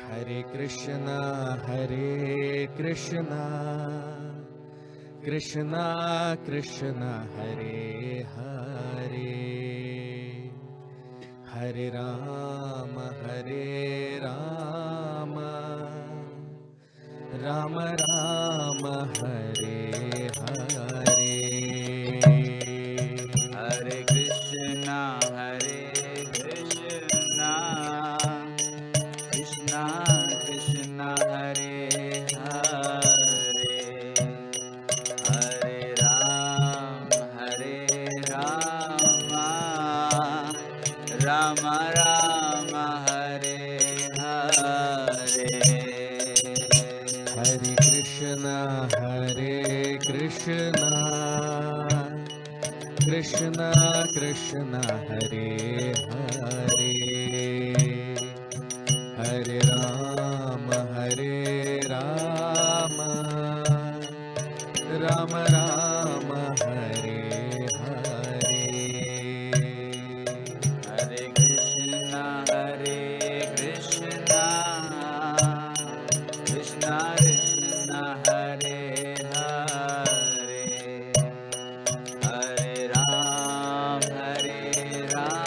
Hare Krishna, Krishna Krishna Hare Hare, Hare Rama, Rama Rama, Hare Hare. Hare Krishna, Krishna Krishna Hare Hare, Hare Rama, Rama Rama, Hare Hare. Hare Krishna, Krishna Krishna Hare Hare, Hare Rama, Rama Rama, Hare Hare. Hare Krishna, Krishna Krishna Hare Hare, Hare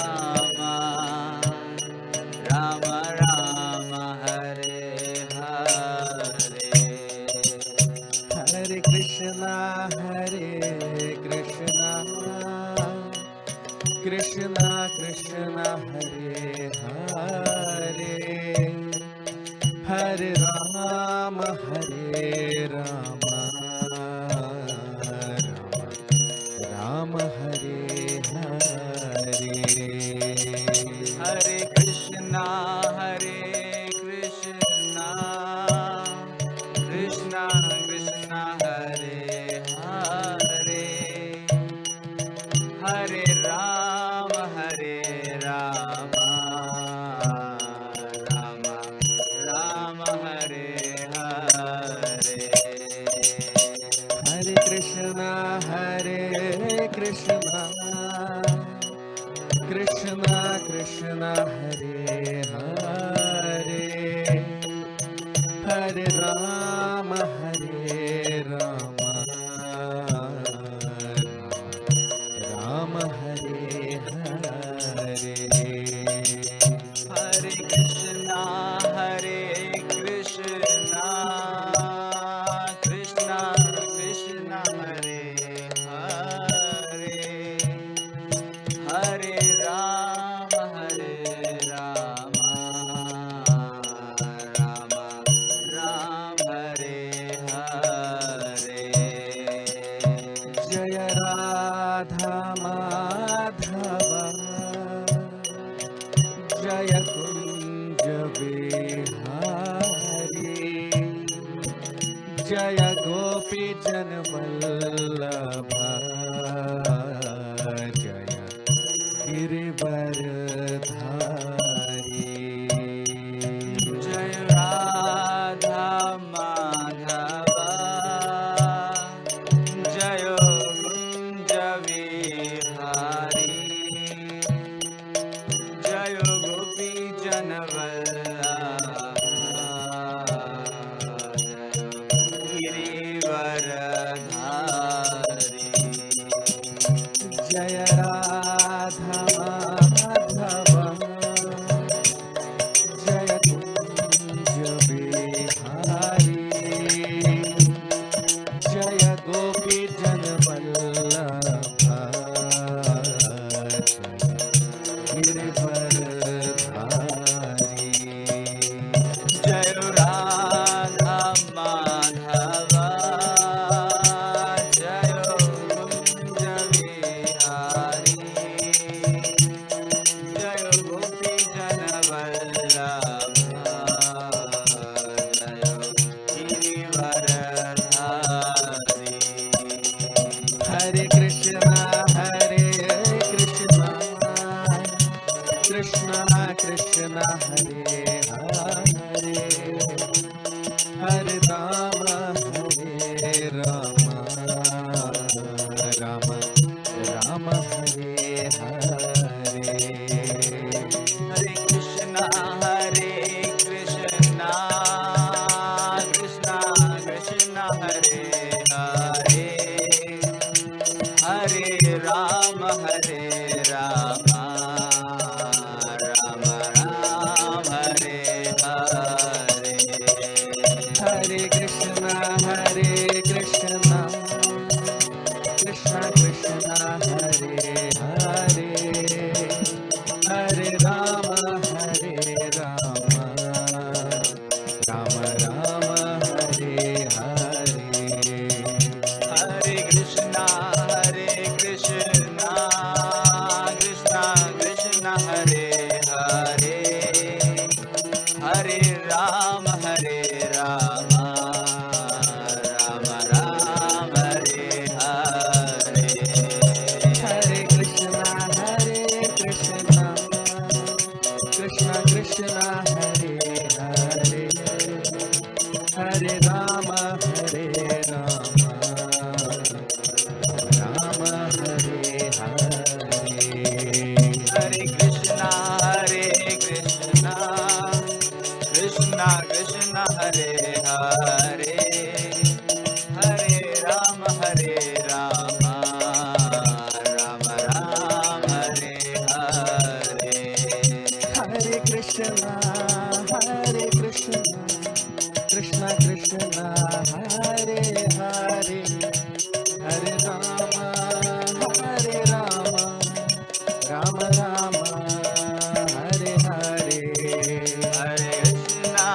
Rama, Rama Rama, Hare Hare. Hare Krishna, Krishna Krishna Hare Hare, Hare Rama, Rama Rama, Hare Hare. Hare Krishna, Krishna Krishna Hare Hare, Hare Rama, Rama Rama, Hare Hare. Hare Krishna, Krishna Krishna Hare Hare, Hare Rama, Rama Hare Hare. Hare Krishna, Krishna Krishna Hare Hare, Hare Rama, Rama Rama, Hare Hare. Jaya Radha Madhava, Jaya Kunja Vihari, Jaya Gopi Jana Vallabha, Jaya Girivaradhari. Jai Radha Madhava, Jai Kunja Vihari, Jai Gopi Jana Vallabha, Girivaradhari. Jaya Radha Madhava, Ram Hare Ram Ram Ram Hare Hare Hare Krishna, Krishna Krishna, Hare Hare, Hare Rama, Rama Hare Hare. Hare Krishna, Krishna Krishna, Hare Hare, Hare Rama, Rama Rama, Hare Hare. Hare Krishna, Krishna Krishna, Hare Hare, Hare Rama, Rama Rama, Hare Hare. Hare Krishna,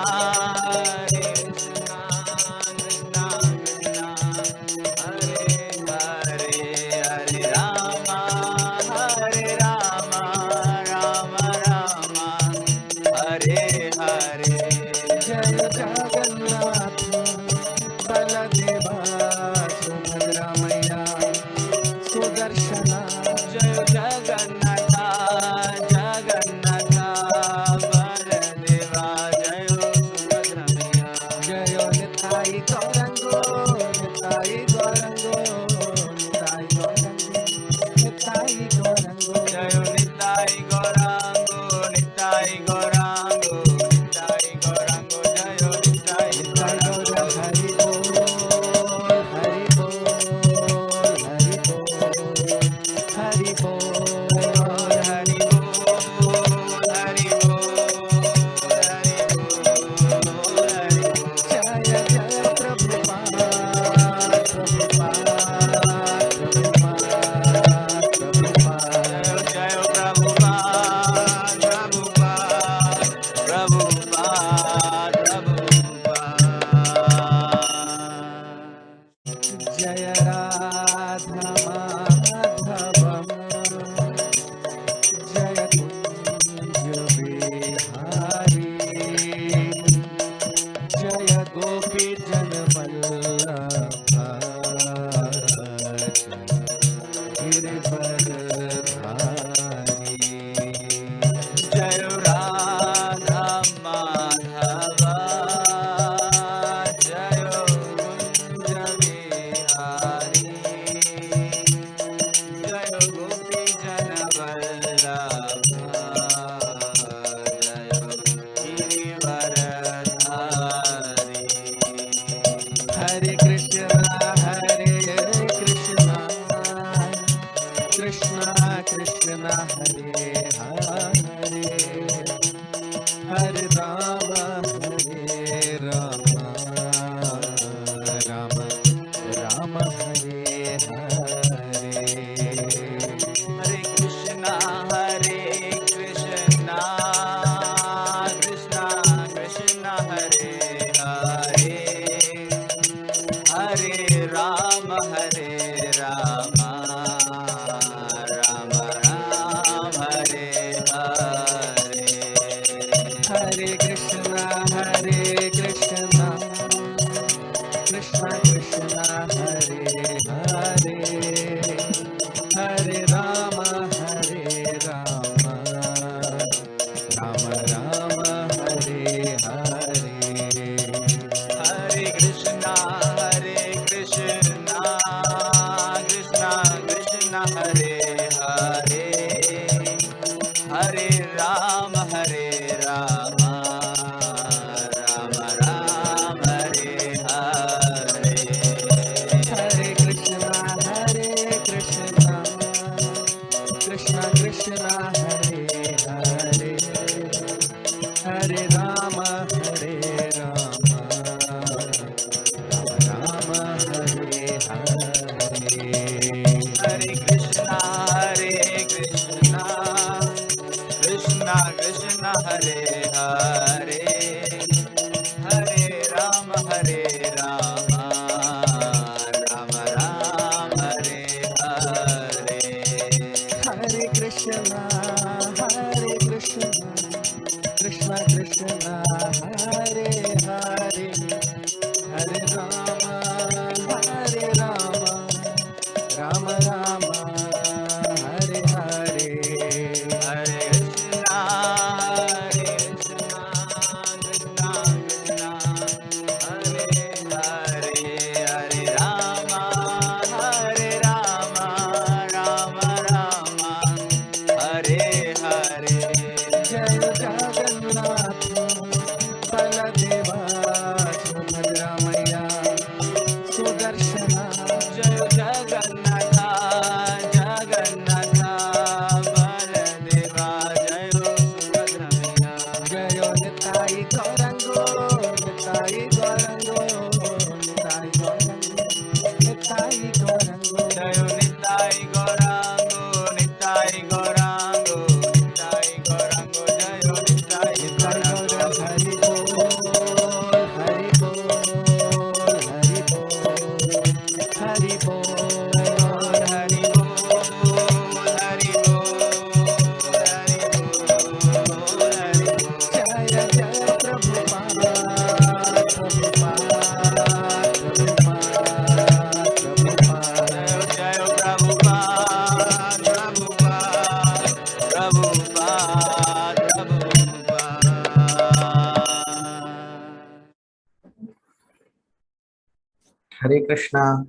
Hare Krishna.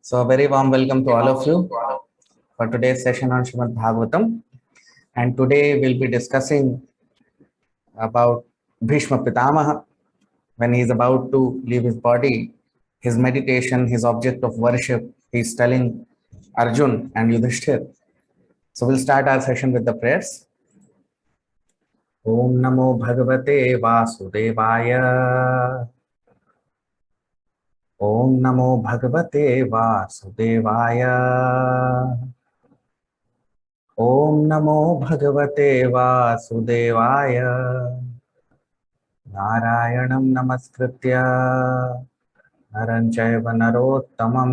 So, a very warm welcome to all of you for today's session on Srimad Bhagavatam. And today we'll be discussing about Bhishma Pitamaha when he is about to leave his body, his meditation, his object of worship. He's telling Arjun and Yudhishthir. So, we'll start our session with the prayers. Om Namo Bhagavate Vasudevaya. Om Namo Bhagavate Vasudevaya. Om Namo Bhagavate Vasudevaya. Narayanam Namaskritya Naram Chaiva Narottamam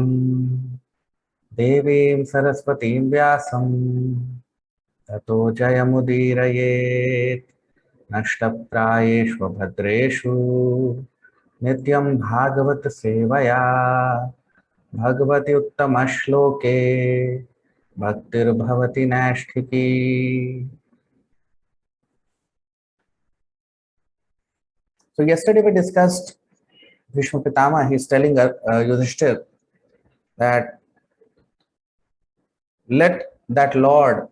Devim Saraswatim Vyasam Tato Jayamudiraye Nashtaprayeshva Bhadreshu Nityam Bhagavat Sevaya Bhagavati Uttama Shloke Bhaktir Bhavati Nashtiki. So yesterday we discussed Bhishma Pitama. He's telling Yudhishthir that let that Lord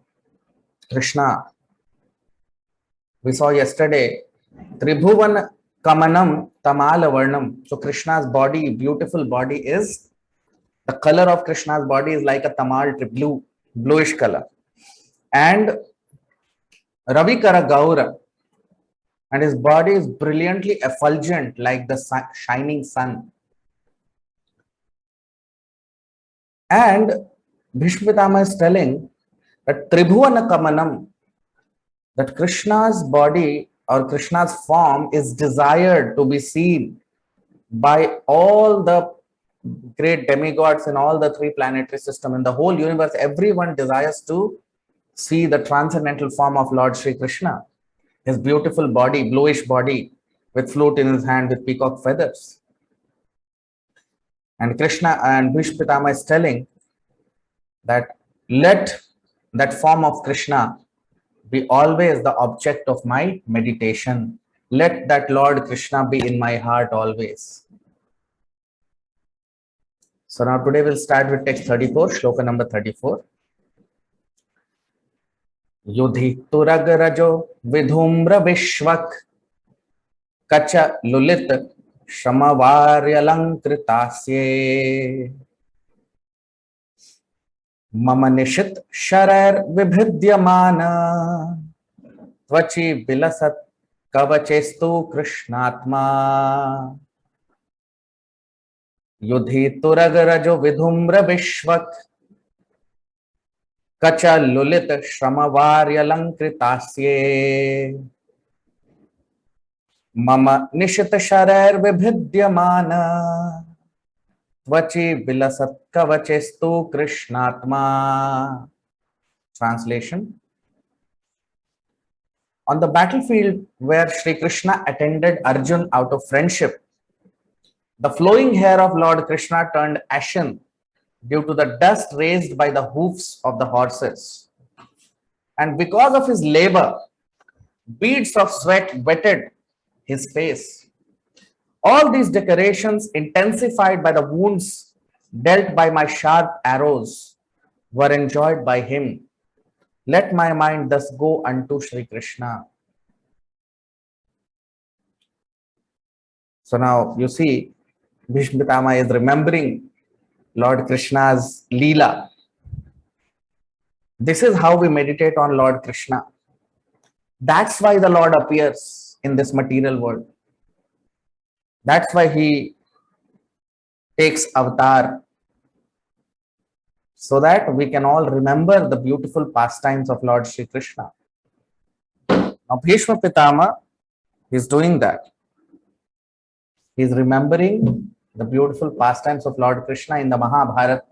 Krishna, we saw yesterday, Tribhuvan Kamanam Tamala Varnam. So Krishna's body, beautiful body, is the color of Krishna's body is like a tamal, bluish color. And Ravikara Gaura, and his body is brilliantly effulgent like the shining sun. And Bhishma Pitama is telling that Tribhuvana Kamanam, that Krishna's body or Krishna's form is desired to be seen by all the great demigods in all the three planetary system in the whole universe. Everyone desires to see the transcendental form of Lord Sri Krishna. His beautiful body, bluish body, with flute in his hand with peacock feathers. And Krishna and Bhishma Pitama is telling that let that form of Krishna be always the object of my meditation. Let that Lord Krishna be in my heart always. So now today we'll start with text 34, shloka number 34. Yudhi turagarajo vidhumra vishvak kacha lulit shamavaryalankritasye mama nishit sharar vibhidyamana tvachi bilasat kavachestu krishnatma Yudhi turagarajo vidhumra vishvak Kacha lulit shramavaryalankritasye Mama nishita sharar vibhidyamana Tvachi bilasat kavachestu krishnatma. Translation. On the battlefield where Sri Krishna attended Arjun out of friendship, the flowing hair of Lord Krishna turned ashen due to the dust raised by the hoofs of the horses. And because of his labor, beads of sweat wetted his face. All these decorations, intensified by the wounds dealt by my sharp arrows, were enjoyed by him. Let my mind thus go unto Sri Krishna. So now you see, Bhishma Pitama is remembering Lord Krishna's Leela. This is how we meditate on Lord Krishna. That's why the Lord appears in this material world. That's why he takes avatar. So that we can all remember the beautiful pastimes of Lord Sri Krishna. Now Bhishma Pitama is doing that. He is remembering the beautiful pastimes of Lord Krishna in the Mahabharata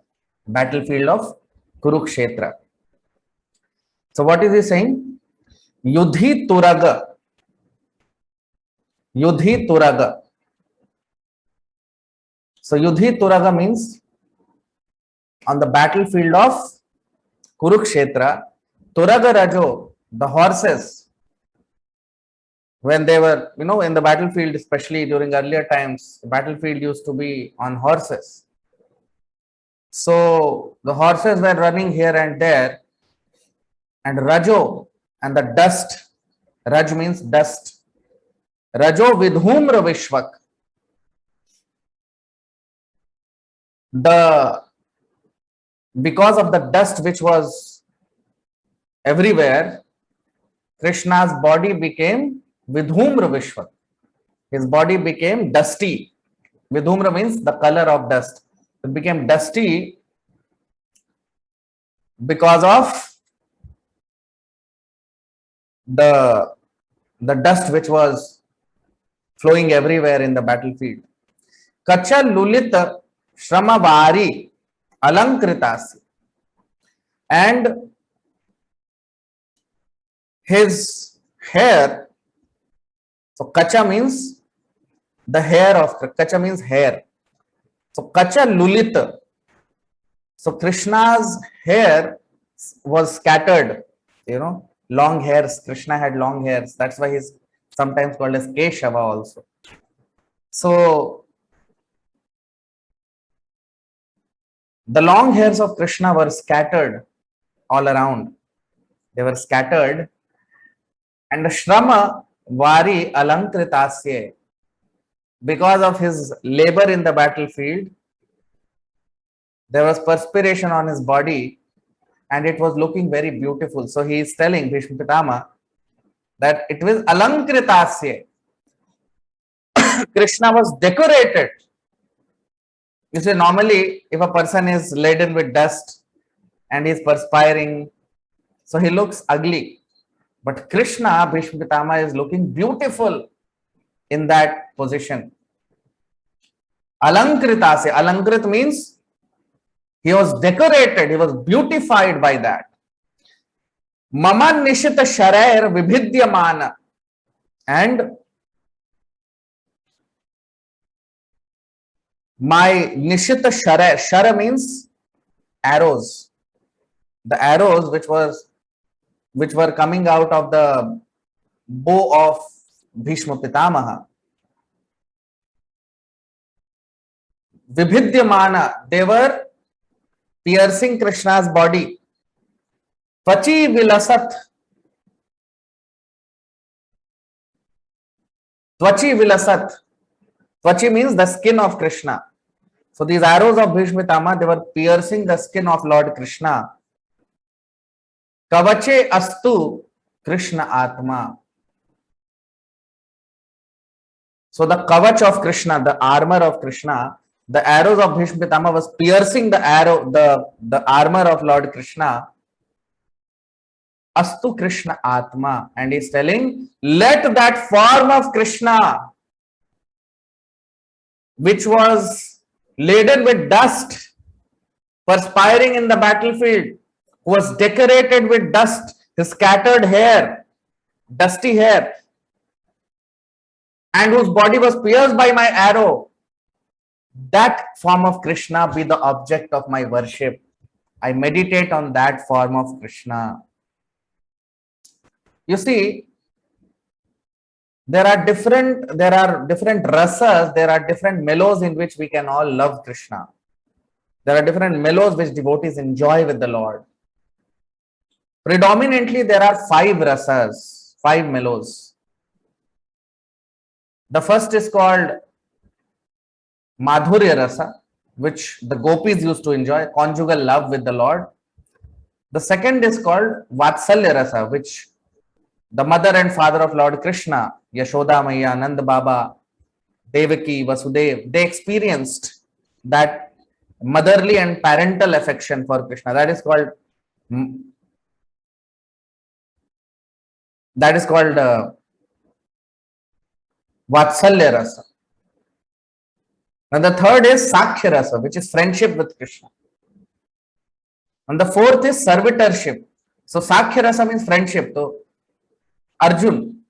battlefield of Kurukshetra. So what is he saying? Yudhi Turaga. Yudhi Turaga. So Yudhi Turaga means on the battlefield of Kurukshetra, Turaga Rajo, the horses, when they were, in the battlefield, especially during earlier times, the battlefield used to be on horses. So the horses were running here and there, and Rajo and the dust, Raj means dust. Rajo vidhumra vishvak. The because of the dust which was everywhere, Krishna's body became vidhumra vishvak. His body became dusty. Vidhumra means the color of dust. It became dusty because of the dust which was flowing everywhere in the battlefield. Kacha lulit Shramavari Alankritasi. And his hair, so Kacha means the hair of Kacha means hair. So Kacha Lulit. So Krishna's hair was scattered, long hairs. Krishna had long hairs. That's why he's sometimes called as Keshava also. So the long hairs of Krishna were scattered all around. They were scattered. And the Shrama Vari Alankritasya, because of his labor in the battlefield, there was perspiration on his body and it was looking very beautiful. So he is telling Bhishma Pitama that it was Alankritasya. Krishna was decorated. You see, normally if a person is laden with dust and he is perspiring, so he looks ugly. But Krishna, Bhishma Pitama, is looking beautiful in that position. Alankritasya. Alankrit means he was decorated, he was beautified by that. Mama nishita sharair vibhidyamana. And my nishita shara, shara means arrows. The arrows which were coming out of the bow of Bhishma Pitamaha. Vibhidyamana, they were piercing Krishna's body. Tvachi vilasat. Tvachi vilasat. Tvachi means the skin of Krishna. So these arrows of Bhishma Pitama, they were piercing the skin of Lord Krishna. Kavache astu Krishna Atma. So the kavach of Krishna, the armor of Krishna, the arrows of Bhishma Pitama was piercing the armor of Lord Krishna. Astu Krishna Atma. And he's telling, let that form of Krishna, which was laden with dust, perspiring in the battlefield, was decorated with dust, his scattered hair, dusty hair, and whose body was pierced by my arrow, that form of Krishna be the object of my worship. I meditate on that form of Krishna. You see, there are different rasas, there are different mellows in which we can all love Krishna. There are different mellows which devotees enjoy with the Lord. Predominantly, there are 5 rasas, 5 mellows. The first is called Madhurya Rasa, which the gopis used to enjoy, conjugal love with the Lord. The second is called Vatsalya Rasa, which the mother and father of Lord Krishna, Yashoda Maya, Nanda Baba, Devaki, Vasudev, they experienced that motherly and parental affection for Krishna. That is called Vatsalya Rasa. And the third is Sakhya Rasa, which is friendship with Krishna. And the fourth is servitorship. So Sakhya Rasa means friendship. So Arjun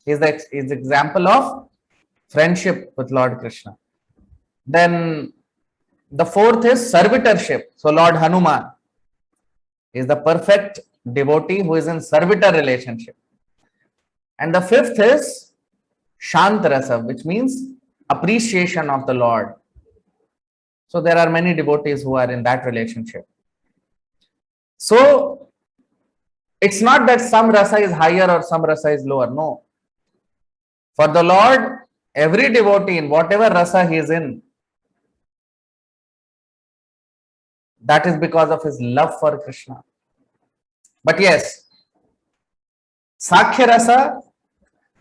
is the example of friendship with Lord Krishna. Then the fourth is servitorship. So Lord Hanuman is the perfect devotee who is in servitor relationship. And the fifth is Shantarasa, which means appreciation of the Lord. So there are many devotees who are in that relationship. So it's not that some rasa is higher or some rasa is lower. No. For the Lord, every devotee in whatever rasa he is in, that is because of his love for Krishna. But yes, Sakhya rasa,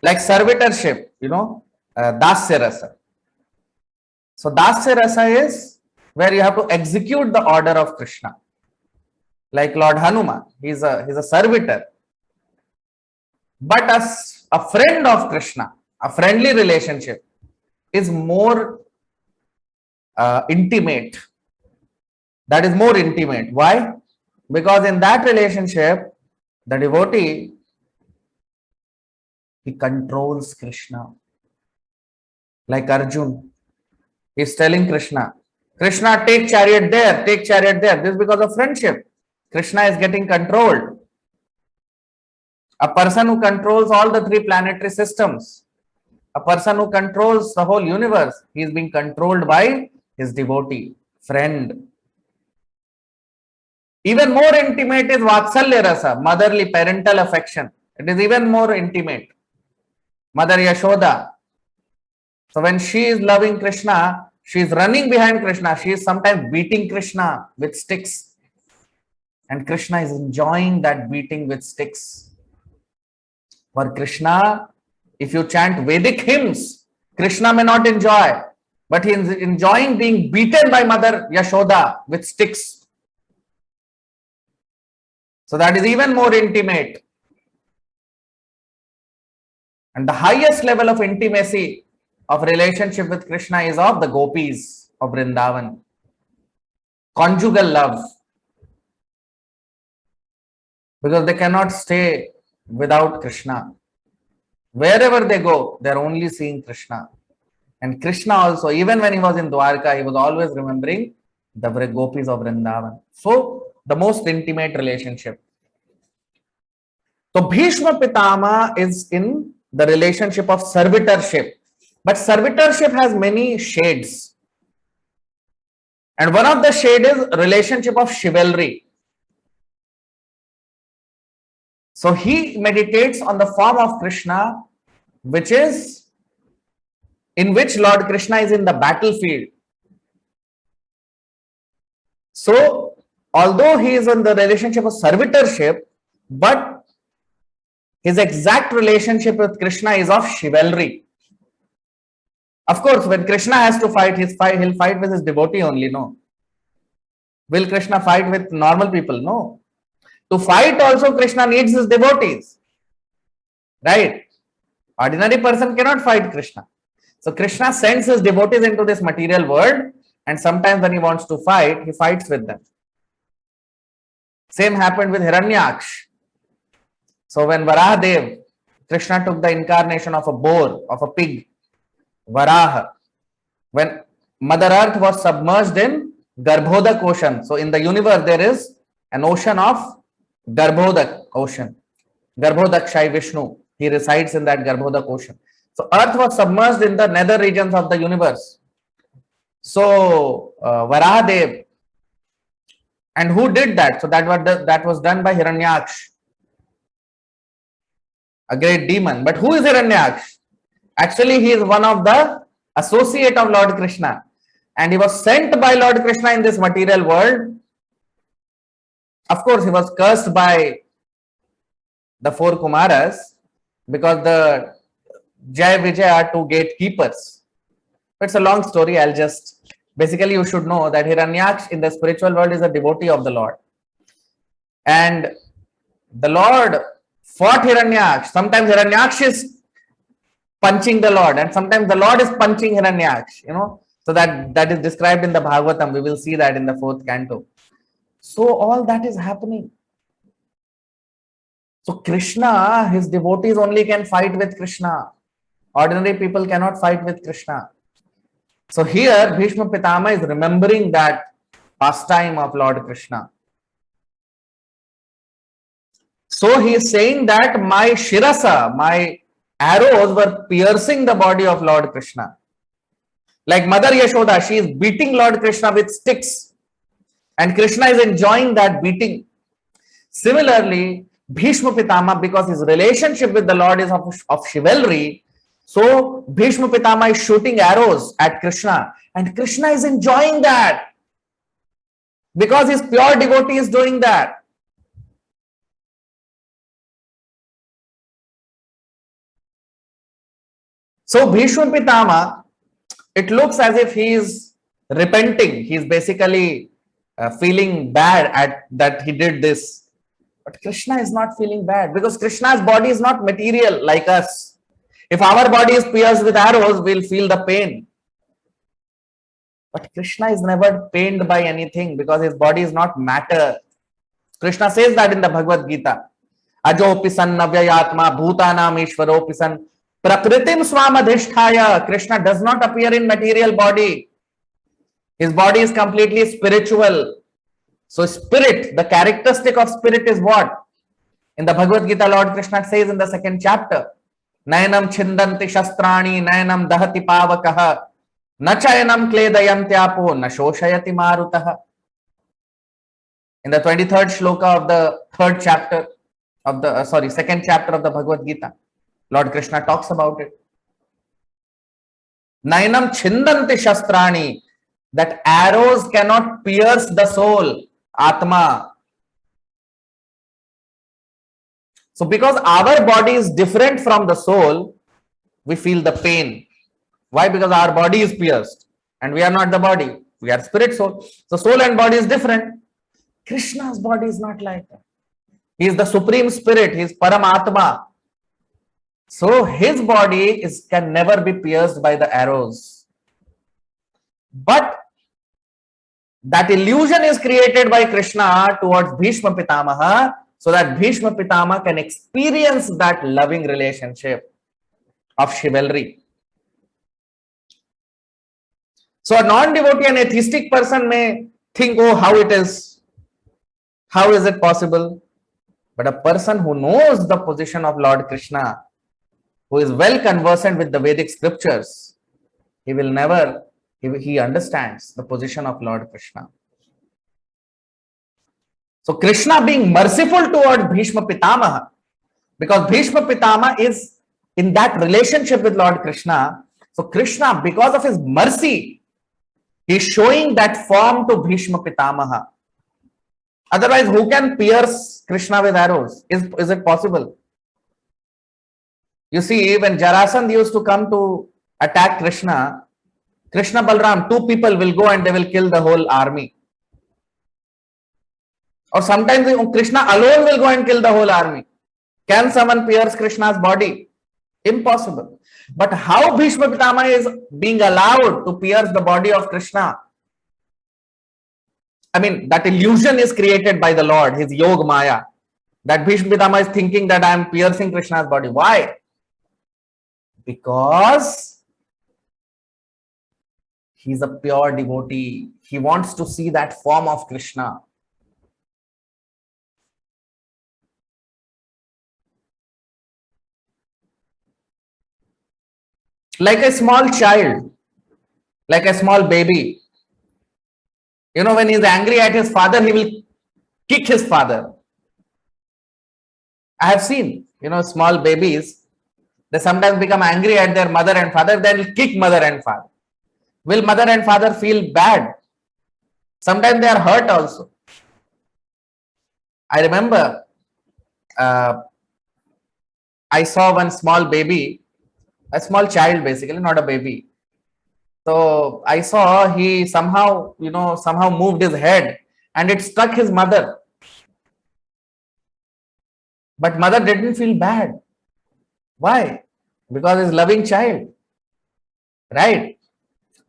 like servitorship, Dasya rasa. So Dasya rasa is where you have to execute the order of Krishna. Like Lord Hanuman, he's a servitor. But as a friend of Krishna, a friendly relationship is more intimate. That is more intimate. Why? Because in that relationship, the devotee, he controls Krishna. Like Arjun, he's telling Krishna, Krishna, take chariot there, take chariot there. This is because of friendship. Krishna is getting controlled. A person who controls all the three planetary systems, a person who controls the whole universe, he is being controlled by his devotee, friend. Even more intimate is Vatsalya Rasa, motherly parental affection. It is even more intimate. Mother Yashoda. So when she is loving Krishna, she is running behind Krishna. She is sometimes beating Krishna with sticks. And Krishna is enjoying that beating with sticks. For Krishna, if you chant Vedic hymns, Krishna may not enjoy, but he is enjoying being beaten by Mother Yashoda with sticks. So that is even more intimate. And the highest level of intimacy of relationship with Krishna is of the gopis of Vrindavan. Conjugal love. Because they cannot stay without Krishna. Wherever they go, they are only seeing Krishna. And Krishna also, even when he was in Dwarka, he was always remembering the gopis of Vrindavan. So, the most intimate relationship. So, Bhishma Pitama is in the relationship of servitorship. But servitorship has many shades. And one of the shades is relationship of chivalry. So he meditates on the form of Krishna, which is in which Lord Krishna is in the battlefield. So although he is in the relationship of servitorship, but his exact relationship with Krishna is of chivalry. Of course, when Krishna has to fight, he'll fight with his devotee only, no. Will Krishna fight with normal people? No. To fight also, Krishna needs his devotees. Right? Ordinary person cannot fight Krishna. So Krishna sends his devotees into this material world, and sometimes when he wants to fight, he fights with them. Same happened with Hiranyaksh. So when Varahadev, Krishna took the incarnation of a boar, of a pig, Varaha, when Mother Earth was submerged in Garbhodak ocean. So in the universe, there is an ocean of Garbhodak ocean. Garbhodakshai Vishnu, he resides in that Garbhodak ocean. So Earth was submerged in the nether regions of the universe. So Varahadev, and who did that? So that was done by Hiranyaksh, a great demon. But who is Hiranyaksh? Actually, he is one of the associate of Lord Krishna, and he was sent by Lord Krishna in this material world. Of course, he was cursed by the four Kumaras because the Jai Vijay are two gatekeepers. It's a long story. Basically, you should know that Hiranyaksh in the spiritual world is a devotee of the Lord. And the Lord fought Hiranyaksh. Sometimes Hiranyaksh is punching the Lord, and sometimes the Lord is punching Hiranyaksh, So that is described in the Bhagavatam. We will see that in the 4th canto. So all that is happening. So Krishna, his devotees only can fight with Krishna. Ordinary people cannot fight with Krishna. So here Bhishma Pitama is remembering that pastime of Lord Krishna. So he is saying that my Shirasa, my arrows were piercing the body of Lord Krishna. Like Mother Yashoda, she is beating Lord Krishna with sticks, and Krishna is enjoying that beating. Similarly, Bhishma Pitama, because his relationship with the Lord is of chivalry, so Bhishma Pitama is shooting arrows at Krishna, and Krishna is enjoying that because his pure devotee is doing that. So Bhishma Pitama, it looks as if he is repenting. He is basically feeling bad at that he did this. But Krishna is not feeling bad because Krishna's body is not material like us. If our body is pierced with arrows, we'll feel the pain. But Krishna is never pained by anything because his body is not matter. Krishna says that in the Bhagavad Gita. Ajopi san navyayatma bhutanam ishvaropi san prakritim swamadhisthaya. Krishna does not appear in material body. His body is completely spiritual. So spirit, the characteristic of spirit is what? In the Bhagavad Gita, Lord Krishna says in the second chapter, Nayanam chindanti shastrani, nayanam dahati pavakaha, nachayanam kledayantyapo, nashoshayati marutaha. In the 23rd shloka of the third chapter of the, second chapter of the Bhagavad Gita, Lord Krishna talks about it. Nayanam chindanti shastrani, that arrows cannot pierce the soul, Atma. So because our body is different from the soul, we feel the pain. Why? Because our body is pierced and we are not the body. We are spirit soul. So soul and body is different. Krishna's body is not like that. He is the supreme spirit. He is Paramatma. So his body can never be pierced by the arrows. But that illusion is created by Krishna towards Bhishma Pitamaha so that Bhishma Pitama can experience that loving relationship of chivalry. So a non-devotee and atheistic person may think, oh, how it is? How is it possible? But a person who knows the position of Lord Krishna, who is well conversant with the Vedic scriptures, he understands the position of Lord Krishna. So Krishna being merciful towards Bhishma Pitamaha, because Bhishma Pitama is in that relationship with Lord Krishna. So Krishna, because of his mercy, he is showing that form to Bhishma Pitamaha. Otherwise, who can pierce Krishna with arrows? Is it possible? You see, when Jarasandha used to come to attack Krishna Balram, two people will go and they will kill the whole army. Or sometimes Krishna alone will go and kill the whole army. Can someone pierce Krishna's body? Impossible. But how Bhishma Pitama is being allowed to pierce the body of Krishna? I mean, that illusion is created by the Lord, his Yog Maya. That Bhishma Pitama is thinking that I am piercing Krishna's body. Why? Because he is a pure devotee. He wants to see that form of Krishna. Like a small child, like a small baby. You know, when he is angry at his father, he will kick his father. I have seen, small babies, they sometimes become angry at their mother and father, they will kick mother and father. Will mother and father feel bad? Sometimes they are hurt also. I remember I saw one small baby, a small child basically, not a baby. So I saw he somehow moved his head and it struck his mother. But mother didn't feel bad. Why? Because he's loving child. Right?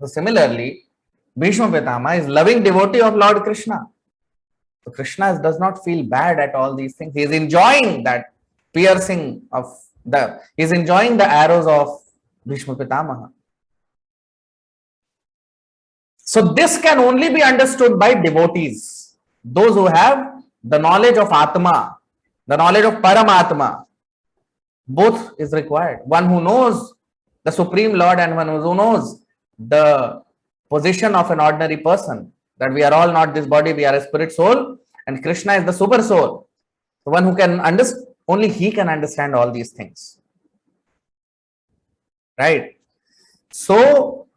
So similarly, Bhishma Pitama is loving devotee of Lord Krishna. So Krishna does not feel bad at all these things. He is enjoying that piercing of he is enjoying the arrows of Bhishma Pitamaha. So this can only be understood by devotees, those who have the knowledge of Atma, the knowledge of Paramatma. Both is required. One who knows the Supreme Lord and one who knows the position of an ordinary person, that we are all not this body, we are a spirit soul, and Krishna is the super soul, the one who can understand, only he can understand all these things, right? So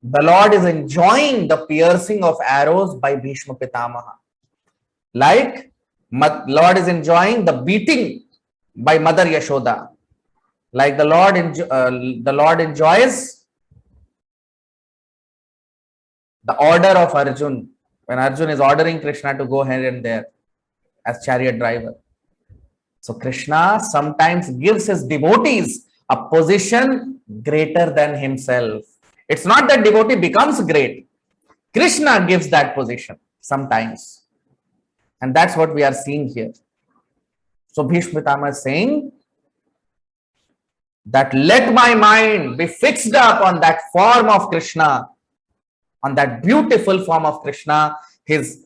the Lord is enjoying the piercing of arrows by Bhishma Pitamaha, like Lord is enjoying the beating by Mother Yashoda, like the Lord enjoys the order of Arjun, when Arjun is ordering Krishna to go here and there as chariot driver. So Krishna sometimes gives his devotees a position greater than himself. It's not that devotee becomes great. Krishna gives that position sometimes. And that's what we are seeing here. So Bhishma Pitamaha is saying that let my mind be fixed up on that form of Krishna, on that beautiful form of Krishna. His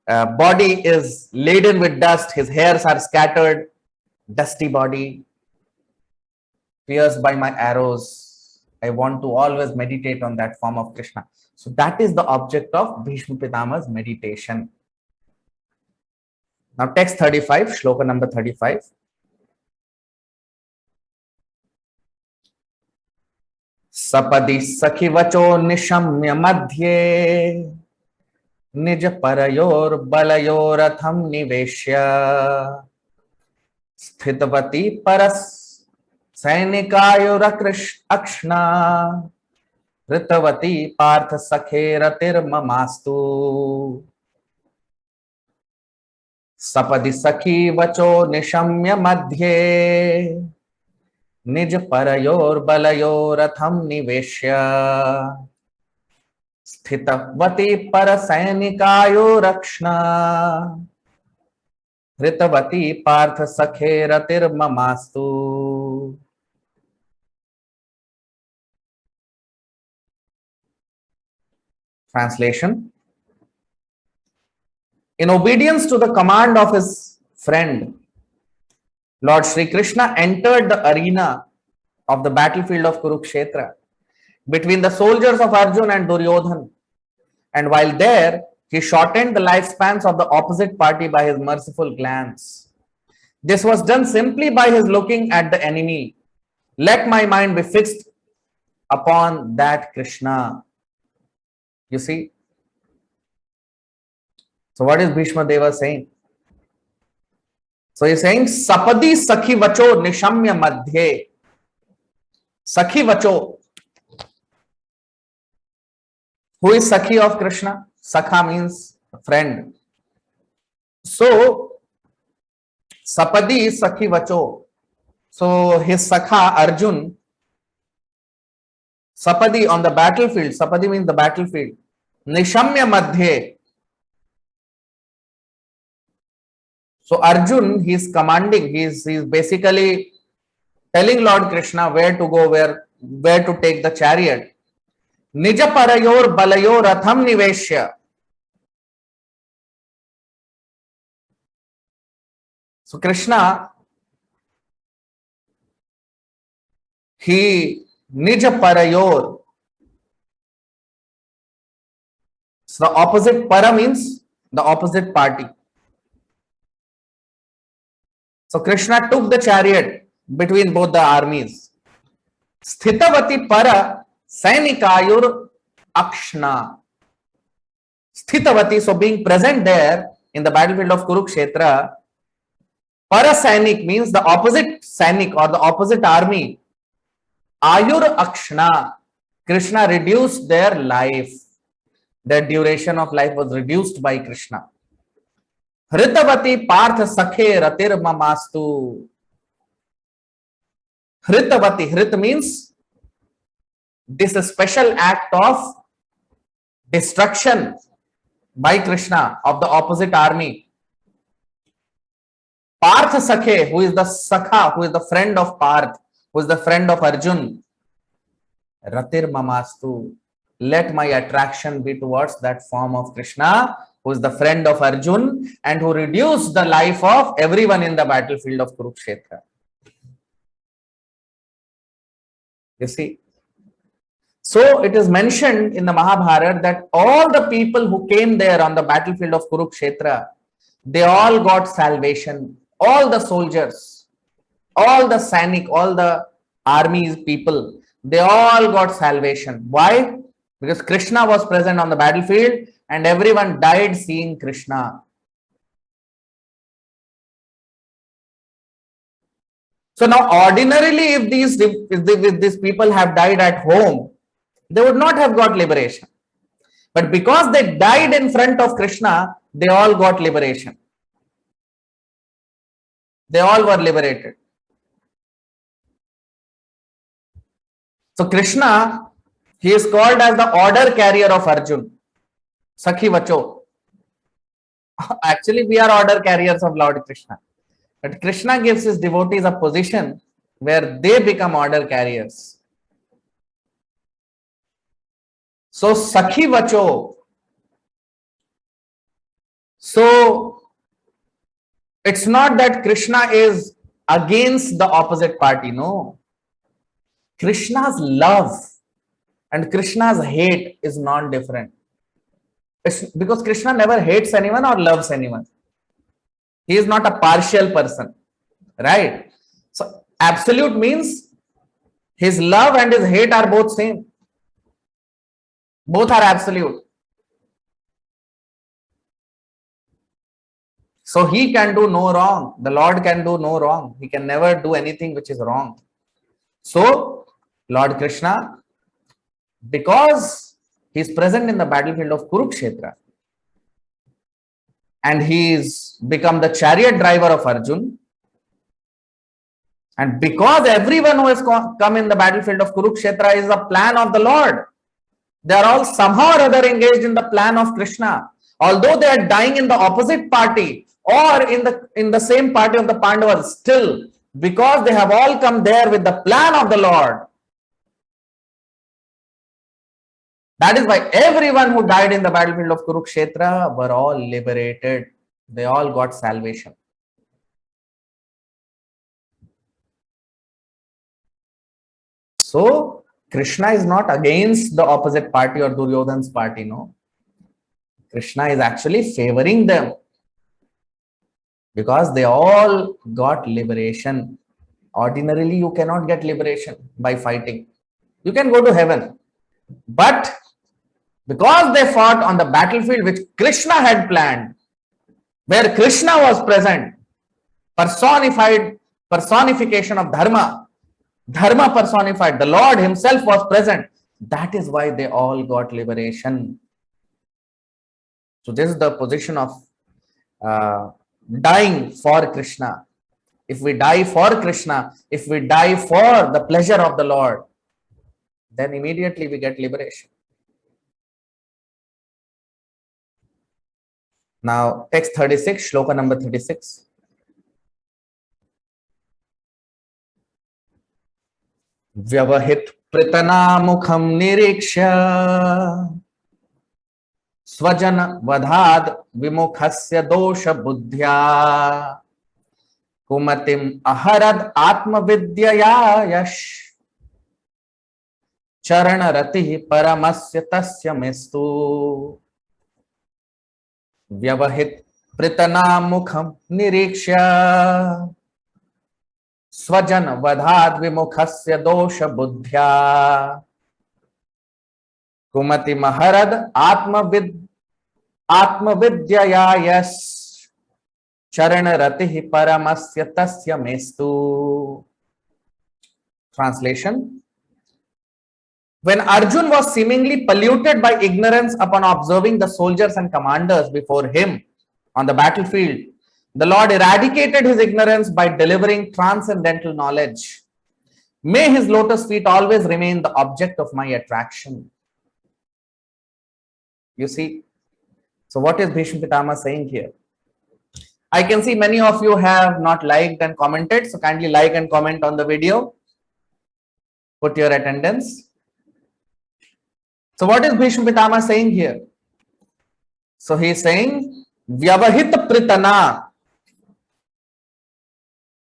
body is laden with dust, his hairs are scattered, dusty body, pierced by my arrows. I want to always meditate on that form of Krishna. So that is the object of Bhishma Pitamaha's meditation. Now text 35, shloka number 35. सपदि सखि वचो निशम्य मध्ये निज परयोर बलयोरथम निवेश्य स्थितवती परस सैनिकायुरकृष्णा ऋतवती पार्थ सखेरतिर्ममास्तु सपदि सखी वचो निशम्य मध्ये निज परयोर बलयोरथम निवेश्य स्थितवती पर सैनिकायुरक्षणा ऋतवती Partha सखेरतिर्ममास्तु. Translation. In obedience to the command of his friend, Lord Shri Krishna entered the arena of the battlefield of Kurukshetra between the soldiers of Arjun and Duryodhan, and while there, he shortened the lifespans of the opposite party by his merciful glance. This was done simply by his looking at the enemy. Let my mind be fixed upon that Krishna. You see? So what is Bhishma Deva saying? So he's saying, Sapadi Sakhi Vacho Nishamya Madhye. Sakhi Vacho. Who is Sakhi of Krishna? Sakha means friend. So, Sapadi Sakhi Vacho. So his Sakha Arjun, Sapadi on the battlefield, Sapadi means the battlefield. Nishamya Madhye. So Arjun, he is commanding, he is basically telling Lord Krishna where to go, where to take the chariot. Nija parayor balayor ratham niveshya. So Krishna, he nija parayor. So the opposite para means the opposite party. So Krishna took the chariot between both the armies. Sthitavati para sainikayur akshna. Sthitavati, so being present there in the battlefield of Kurukshetra, para sainik means the opposite sainik or the opposite army. Ayur akshna, Krishna reduced their life. Their duration of life was reduced by Krishna. Hritavati Partha Sakhe Ratir Mamastu. Hritavati, Hrit means this special act of destruction by Krishna of the opposite army. Partha Sakhe, who is the Sakha, who is the friend of Parth, who is the friend of Arjun. Ratir Mamastu. Let my attraction be towards that form of Krishna, who is the friend of Arjun and who reduced the life of everyone in the battlefield of Kurukshetra. You see? So it is mentioned in the Mahabharata that all the people who came there on the battlefield of Kurukshetra, they all got salvation. All the soldiers, all the Sainik, all the armies people, they all got salvation. Why? Because Krishna was present on the battlefield and everyone died seeing Krishna. So now ordinarily if these people have died at home, they would not have got liberation. But because they died in front of Krishna, they all got liberation. They all were liberated. So Krishna, he is called as the order carrier of Arjun. Sakhi Vacho. Actually, we are order carriers of Lord Krishna. But Krishna gives his devotees a position where they become order carriers. So Sakhi Vacho. So it's not that Krishna is against the opposite party. No. Krishna's love and Krishna's hate is non-different. It's because Krishna never hates anyone or loves anyone. He is not a partial person, right? So absolute means his love and his hate are both same. Both are absolute. So he can do no wrong. The Lord can do no wrong. He can never do anything which is wrong. So Lord Krishna, because he is present in the battlefield of Kurukshetra and he is become the chariot driver of Arjun, and because everyone who has come in the battlefield of Kurukshetra is a plan of the Lord, they are all somehow or other engaged in the plan of Krishna. Although they are dying in the opposite party or in the same party of the Pandavas, still because they have all come there with the plan of the Lord, that is why everyone who died in the battlefield of Kurukshetra were all liberated. They all got salvation. So Krishna is not against the opposite party or Duryodhan's party, no. Krishna is actually favoring them because they all got liberation. Ordinarily, you cannot get liberation by fighting. You can go to heaven, but because they fought on the battlefield which Krishna had planned, where Krishna was present, personification of Dharma, Dharma personified, the Lord himself was present. That is why they all got liberation. So this is the position of dying for Krishna. If we die for Krishna, if we die for the pleasure of the Lord, then immediately we get liberation. Now, text 36, shloka number 36. Vyavahit pritanamukham nirikshya swajan vadhad vimukhasya dosha buddhya kumatim aharad atmavidyaya yash charana ratih paramasya tasya mestu. Vyavahit pritanamukham nirikshya swajan vadhad vimukhasya dosha buddhya kumati maharad atmavidyaya yash charana ratih paramasya tasya mestu. Translation: when Arjun was seemingly polluted by ignorance upon observing the soldiers and commanders before him on the battlefield, the Lord eradicated his ignorance by delivering transcendental knowledge. May his lotus feet always remain the object of my attraction. You see, so what is Bhishma Pitama saying here? I can see many of you have not liked and commented, so kindly like and comment on the video. Put your attendance. So what is Bhishma Pitama saying here? So he is saying Vyavahit Pritana.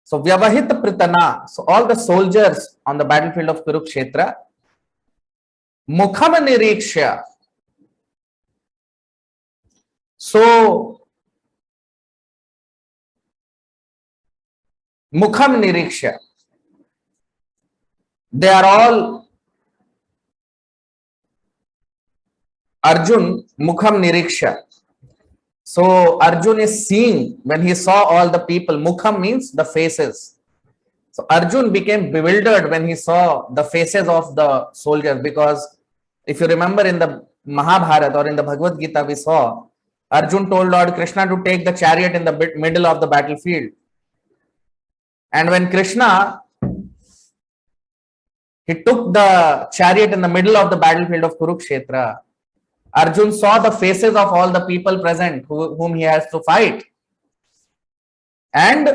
So Vyavahit Pritana. So all the soldiers on the battlefield of Kurukshetra, Mukham Niriksha. So, Mukham Niriksha. They are all Arjun Mukham Niriksha. So Arjun is seeing when he saw all the people. Mukham means the faces. So Arjun became bewildered when he saw the faces of the soldiers, because if you remember in the Mahabharata or in the Bhagavad Gita, we saw Arjun told Lord Krishna to take the chariot in the middle of the battlefield. And when Krishna, he took the chariot in the middle of the battlefield of Kurukshetra, Arjun saw the faces of all the people present whom he has to fight. And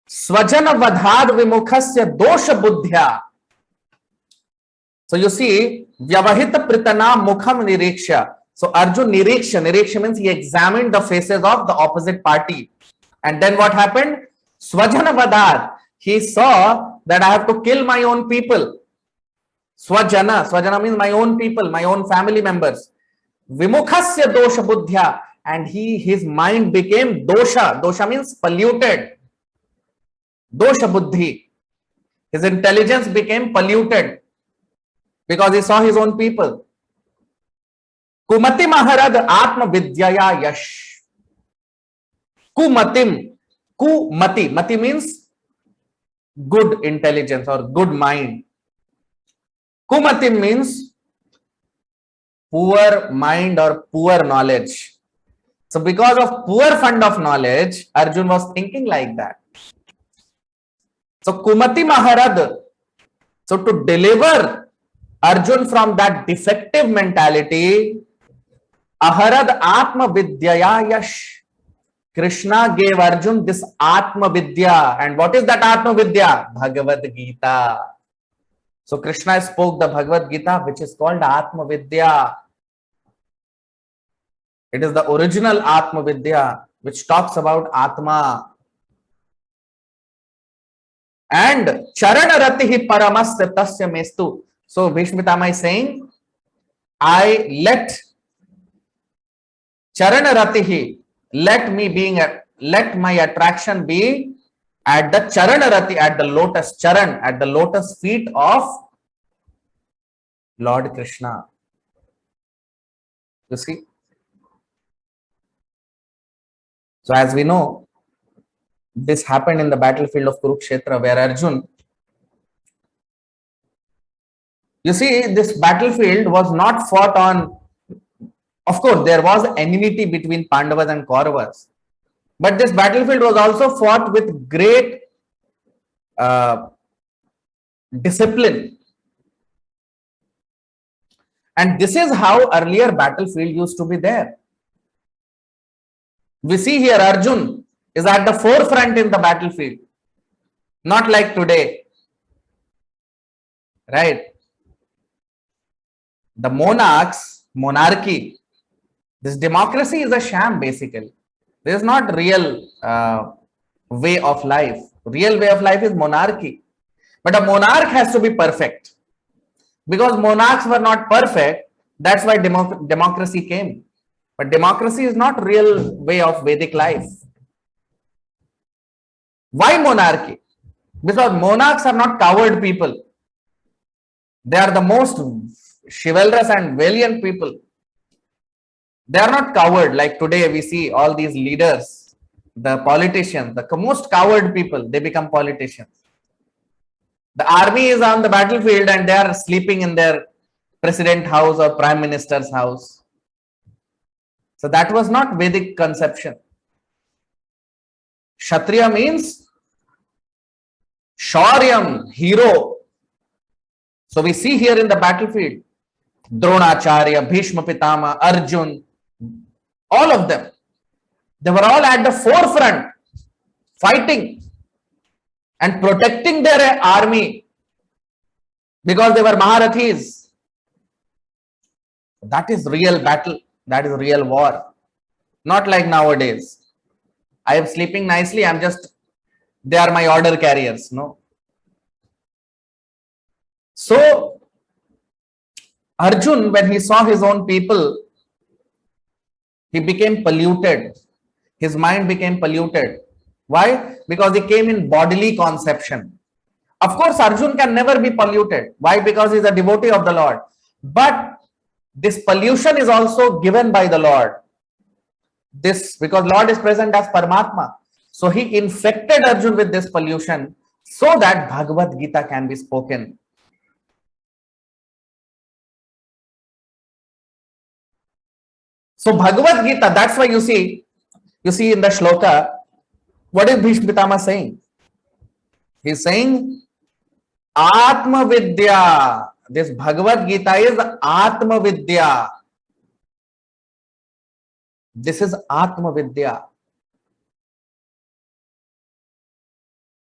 Swajana vadhad vimukhasya dosha buddhya. So you see, Vyavahita pritana mukham niriksha. So Arjun niriksha means he examined the faces of the opposite party. And then what happened? Swajana vadhad. He saw that I have to kill my own people. Swajana means my own people, my own family members. Vimukhasya dosha buddhya. And his mind became dosha. Dosha means polluted. Dosha buddhi. His intelligence became polluted because he saw his own people. Kumati maharad atma vidyaya yash. Kumatim. Kumati. Mati means good intelligence or good mind. Kumatim means poor mind or poor knowledge. So because of poor fund of knowledge, Arjun was thinking like that. So Kumati Maharad, so to deliver Arjun from that defective mentality, Aharad Atma Vidyaya Yash. Krishna gave Arjun this Atma Vidya. And what is that Atma Vidya? Bhagavad Gita. So Krishna spoke the Bhagavad Gita, which is called Atma Vidya. It is the original Atma Vidya, which talks about Atma. And Charana Ratihi Paramasya Tasya Mestu. So Bhishma Pitama is saying, I let Charana Ratihi, let my attraction be at the Charana Rati, at the lotus Charan, at the lotus feet of Lord Krishna. You see? So as we know, this happened in the battlefield of Kurukshetra, where Arjun, you see, this battlefield was not fought on, of course, there was enmity between Pandavas and Kauravas, but this battlefield was also fought with great discipline. And this is how earlier battlefield used to be there. We see here Arjun is at the forefront in the battlefield, not like today, right? The monarchy, this democracy is a sham basically. There is not real way of life. Real way of life is monarchy. But a monarch has to be perfect. Because monarchs were not perfect, that's why democracy came. But democracy is not real way of Vedic life. Why monarchy? Because monarchs are not coward people. They are the most chivalrous and valiant people. They are not coward like today we see all these leaders, the politicians, the most coward people, they become politicians. The army is on the battlefield and they are sleeping in their president house or prime minister's house. So that was not Vedic conception. Kshatriya means Shauryam, hero. So we see here in the battlefield, Dronacharya, Bhishma Pitama, Arjun, all of them. They were all at the forefront, fighting and protecting their army because they were Maharathis. That is real battle. That is real war. Not like nowadays. I am sleeping nicely. They are my order carriers. No. So Arjun, when he saw his own people, he became polluted. His mind became polluted. Why? Because he came in bodily conception. Of course, Arjun can never be polluted. Why? Because he is a devotee of the Lord. But this pollution is also given by the Lord. This, because Lord is present as Paramatma. So he infected Arjun with this pollution so that Bhagavad Gita can be spoken. So Bhagavad Gita, that's why you see in the shloka, what is Bhishma Pitama saying? He's saying Atma Vidya. This Bhagavad Gita is Atma Vidya. This is Atma Vidya.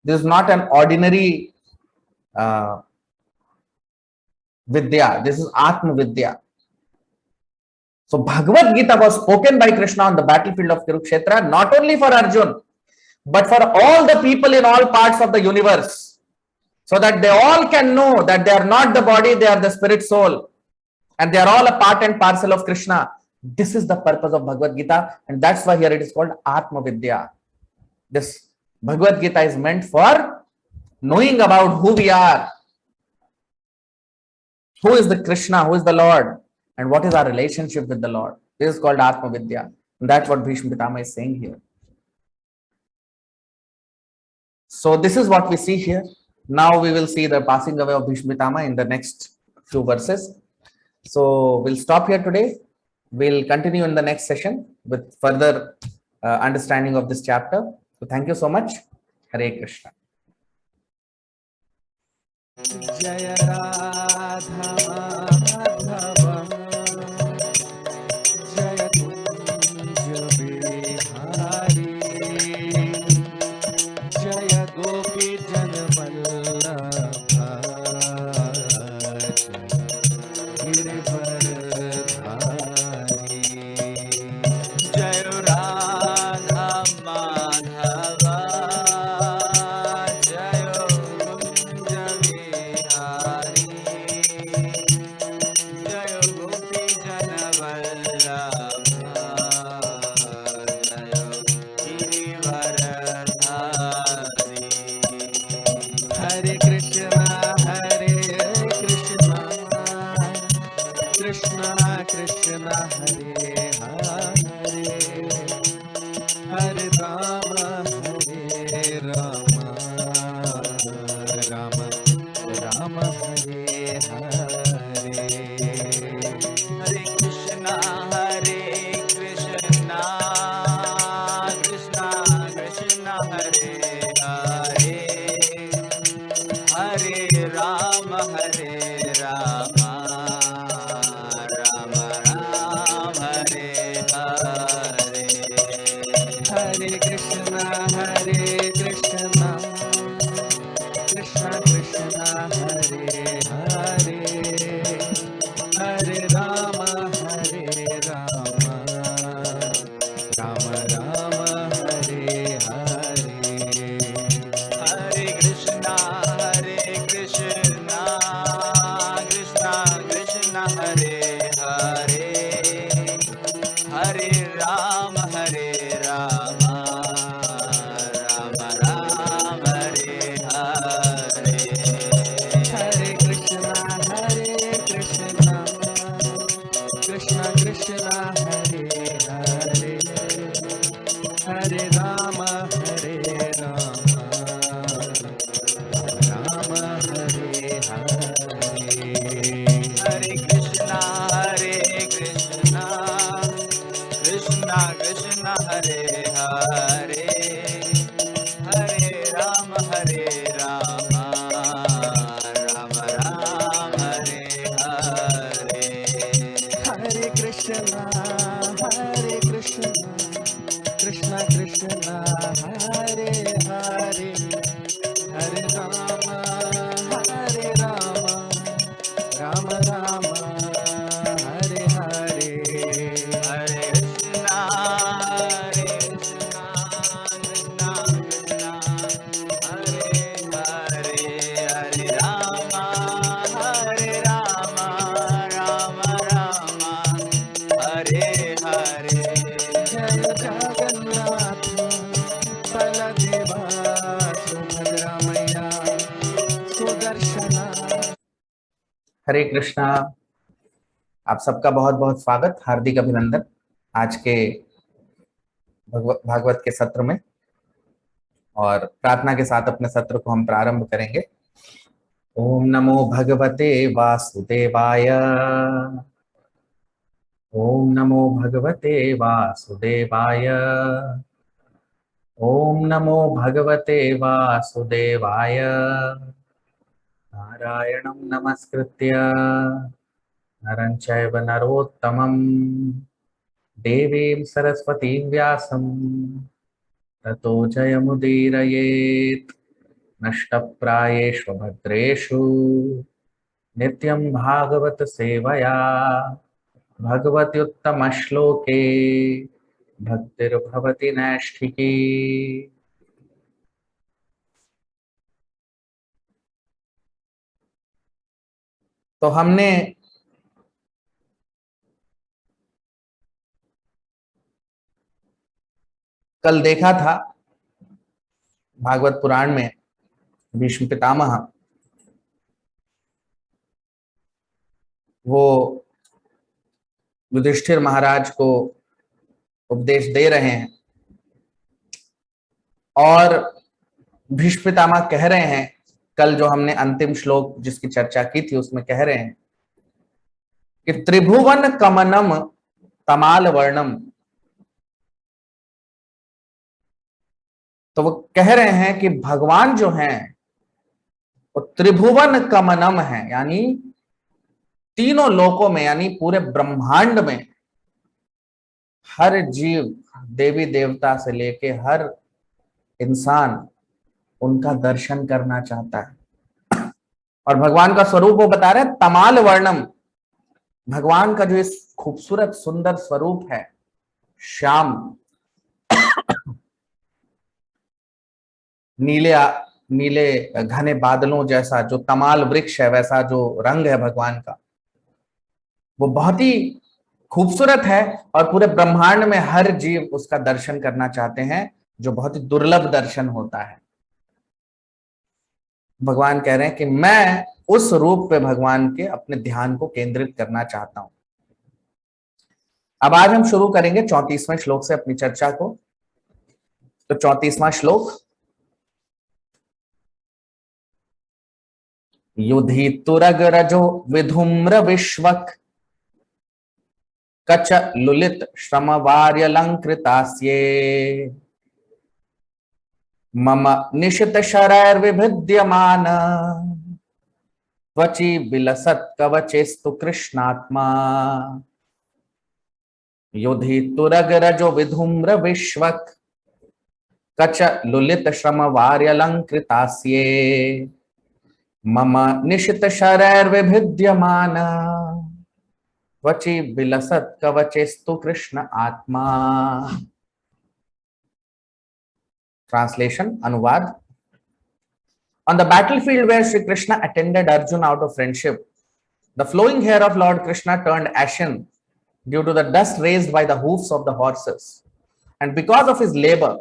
This is not an ordinary Vidya. This is Atma Vidya. So Bhagavad Gita was spoken by Krishna on the battlefield of Kurukshetra, not only for Arjun, but for all the people in all parts of the universe, so that they all can know that they are not the body, they are the spirit soul, and they are all a part and parcel of Krishna. This is the purpose of Bhagavad Gita, and that's why here it is called Atma Vidya. This Bhagavad Gita is meant for knowing about who we are, who is the Krishna, who is the Lord, and what is our relationship with the Lord. This is called Atma Vidya. And that's what Bhishma Pitama is saying here. So this is what we see here. Now we will see the passing away of Bhishma Pitama in the next few verses. So we'll stop here today. We'll continue in the next session with further understanding of this chapter. So thank you so much. Hare Krishna. Jaya Radha Madhava Jaya Kunja Bihari Jaya Gopi Janvallabha Girivardhari Jai Radha Madhava Jai Kunja Vihari Jai Gopi Janvallabha Jai Girivardhari Hare Krishna Krishna Krishna Hare Hare Hare Rama Rama Rama Hare Hare Hare Krishna Krishna Krishna Hare Hare Hare Rama Rama Rama Hare Hare Hare Krishna Krishna Krishna Hare Hare Hare Rama Rama Rama Hare Hare Hare Krishna Krishna Krishna Hare Hare Hare Rama Rama Rama Hare Hare Hare Krishna Krishna Krishna Hare Hare Hare Rama Rama Hare Hare Hare Krishna हरे कृष्णा। आप सबका बहुत बहुत स्वागत, हार्दिक अभिनंदन आज के भागवत के सत्र में। और प्रार्थना के साथ अपने सत्र को हम प्रारंभ करेंगे। ओम नमो भगवते वासुदेवाय। ओम नमो भगवते वासुदेवाय। ओम नमो भगवते वासुदेवाय। नारायणं नमस्कृत्य नरं चैव नरोत्तमं देवीं सरस्वतीं व्यासं ततो जयमुदीरयेत्। नष्टप्रायेषु भद्रेषु नित्यं भागवत सेवया भगवत्युत्तमश्लोके भक्तिर्भवति नैष्ठिकी। तो हमने कल देखा था भागवत पुराण में भीष्म पितामह वो युधिष्ठिर महाराज को उपदेश दे रहे हैं और भीष्म पितामह कह रहे हैं, कल जो हमने अंतिम श्लोक जिसकी चर्चा की थी उसमें कह रहे हैं कि त्रिभुवन कमनम तमाल वर्णम। तो वो कह रहे हैं कि भगवान जो हैं वो त्रिभुवन कमनम है, यानी तीनों लोकों में यानी पूरे ब्रह्मांड में हर जीव, देवी देवता से लेके हर इंसान उनका दर्शन करना चाहता है। और भगवान का स्वरूप वो बता रहे हैं तमाल वर्णम। भगवान का जो इस खूबसूरत सुंदर स्वरूप है, श्याम नीले नीले घने बादलों जैसा जो तमाल वृक्ष है, वैसा जो रंग है भगवान का, वो बहुत ही खूबसूरत है और पूरे ब्रह्मांड में हर जीव उसका दर्शन करना चाहते हैं, जो बहुत ही दुर्लभ दर्शन होता है। भगवान कह रहे हैं कि मैं उस रूप पे भगवान के अपने ध्यान को केंद्रित करना चाहता हूं। अब आज हम शुरू करेंगे 34वें श्लोक से अपनी चर्चा को। तो 34वां श्लोक, युधि तुरग रजो विधुम्र विश्वक कच लुलित श्रम वार्यलंकृतास्ये मम निशित शरैर विभिद्यमान त्वचि विलसत् कवचेस्तु कृष्णात्मा। युधि तुरग रजो विधुम्र विश्वक कच लुलित श्रम वार्यलंकृतास्ये मम निशित शरैर विभिद्यमान त्वचि विलसत् कवचेस्तु कृष्ण आत्मा। ट्रांसलेशन, अनुवाद। On the battlefield where Sri Krishna attended Arjuna out of friendship, the flowing hair of Lord Krishna turned ashen due to the dust raised by the hoofs of the horses. And because of his labor,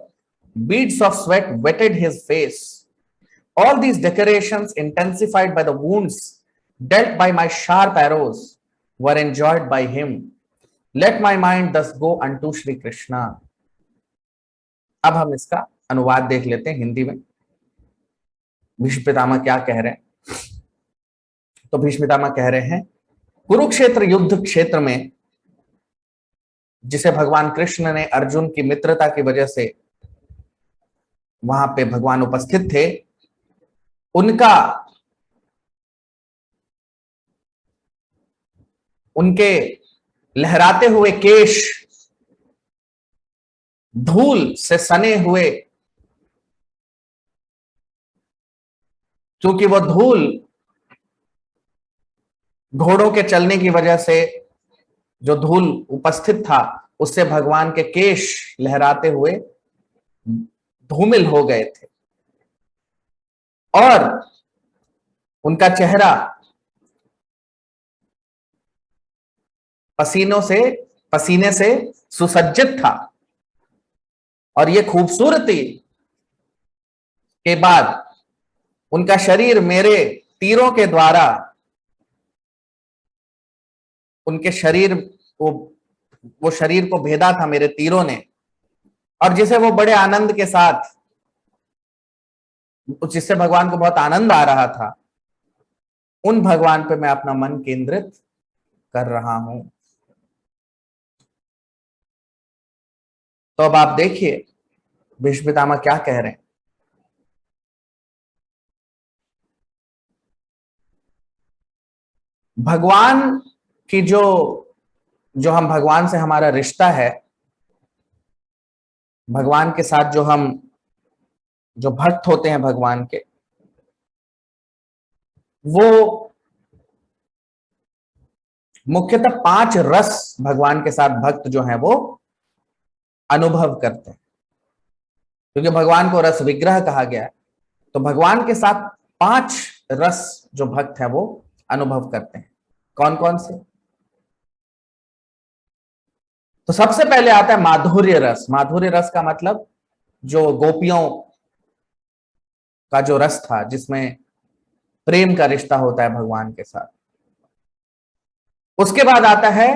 beads of sweat wetted his face. All these decorations, intensified by the wounds dealt by my sharp arrows, were enjoyed by him. Let my mind thus go unto Shri Krishna. अब हम इसका अनुवाद देख लेते हैं हिंदी में। भीष्म पितामह क्या कह रहे हैं? तो भीष्म पितामह कह रहे हैं, कुरुक्षेत्र युद्ध क्षेत्र में जिसे भगवान कृष्ण ने अर्जुन की मित्रता की वजह से वहां पे भगवान उपस्थित थे, उनके लहराते हुए केश धूल से सने हुए, क्योंकि वो धूल घोड़ों के चलने की वजह से जो धूल उपस्थित था उससे भगवान के केश लहराते हुए धूमिल हो गए थे और उनका चेहरा पसीने से सुसज्जित था। और ये खूबसूरती के बाद उनका शरीर मेरे तीरों के द्वारा उनके शरीर को, वो शरीर को भेदा था मेरे तीरों ने, और जिसे वो बड़े आनंद के साथ, जिससे भगवान को बहुत आनंद आ रहा था, उन भगवान पे मैं अपना मन केंद्रित कर रहा हूं। तो अब आप देखिए भीष्म पितामह क्या कह रहे हैं। भगवान की जो जो हम भगवान से हमारा रिश्ता है, भगवान के साथ जो भक्त होते हैं भगवान के, वो मुख्यतः 5 रस भगवान के साथ भक्त जो हैं वो अनुभव करते हैं, क्योंकि भगवान को रस विग्रह कहा गया है। तो भगवान के साथ 5 रस जो भक्त है वो अनुभव करते हैं। कौन कौन से? तो सबसे पहले आता है माधुर्य रस। माधुर्य रस का मतलब जो गोपियों का जो रस था, जिसमें प्रेम का रिश्ता होता है भगवान के साथ। उसके बाद आता है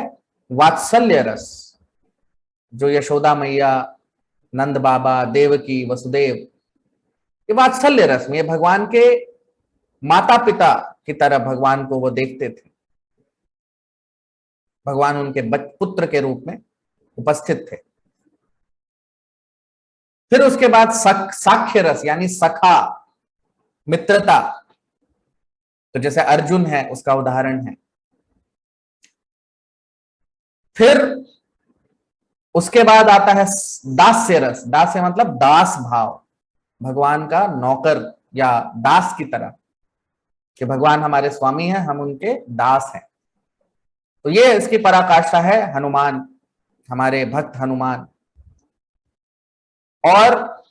वात्सल्य रस, जो यशोदा मैया, नंद बाबा, देवकी, वसुदेव, ये वात्सल्य रस में, ये भगवान के माता पिता की तरह भगवान को वो देखते थे। भगवान उनके पुत्र के रूप में उपस्थित थे। फिर उसके बाद साख्य रस, यानी सखा, मित्रता। तो जैसे अर्जुन है उसका उदाहरण है। फिर उसके बाद आता है दास्य रस। दास्य मतलब दास भाव, भगवान का नौकर या दास की तरह, कि भगवान हमारे स्वामी हैं, हम उनके दास हैं। तो ये इसकी पराकाष्ठा है हनुमान, हमारे भक्त हनुमान। और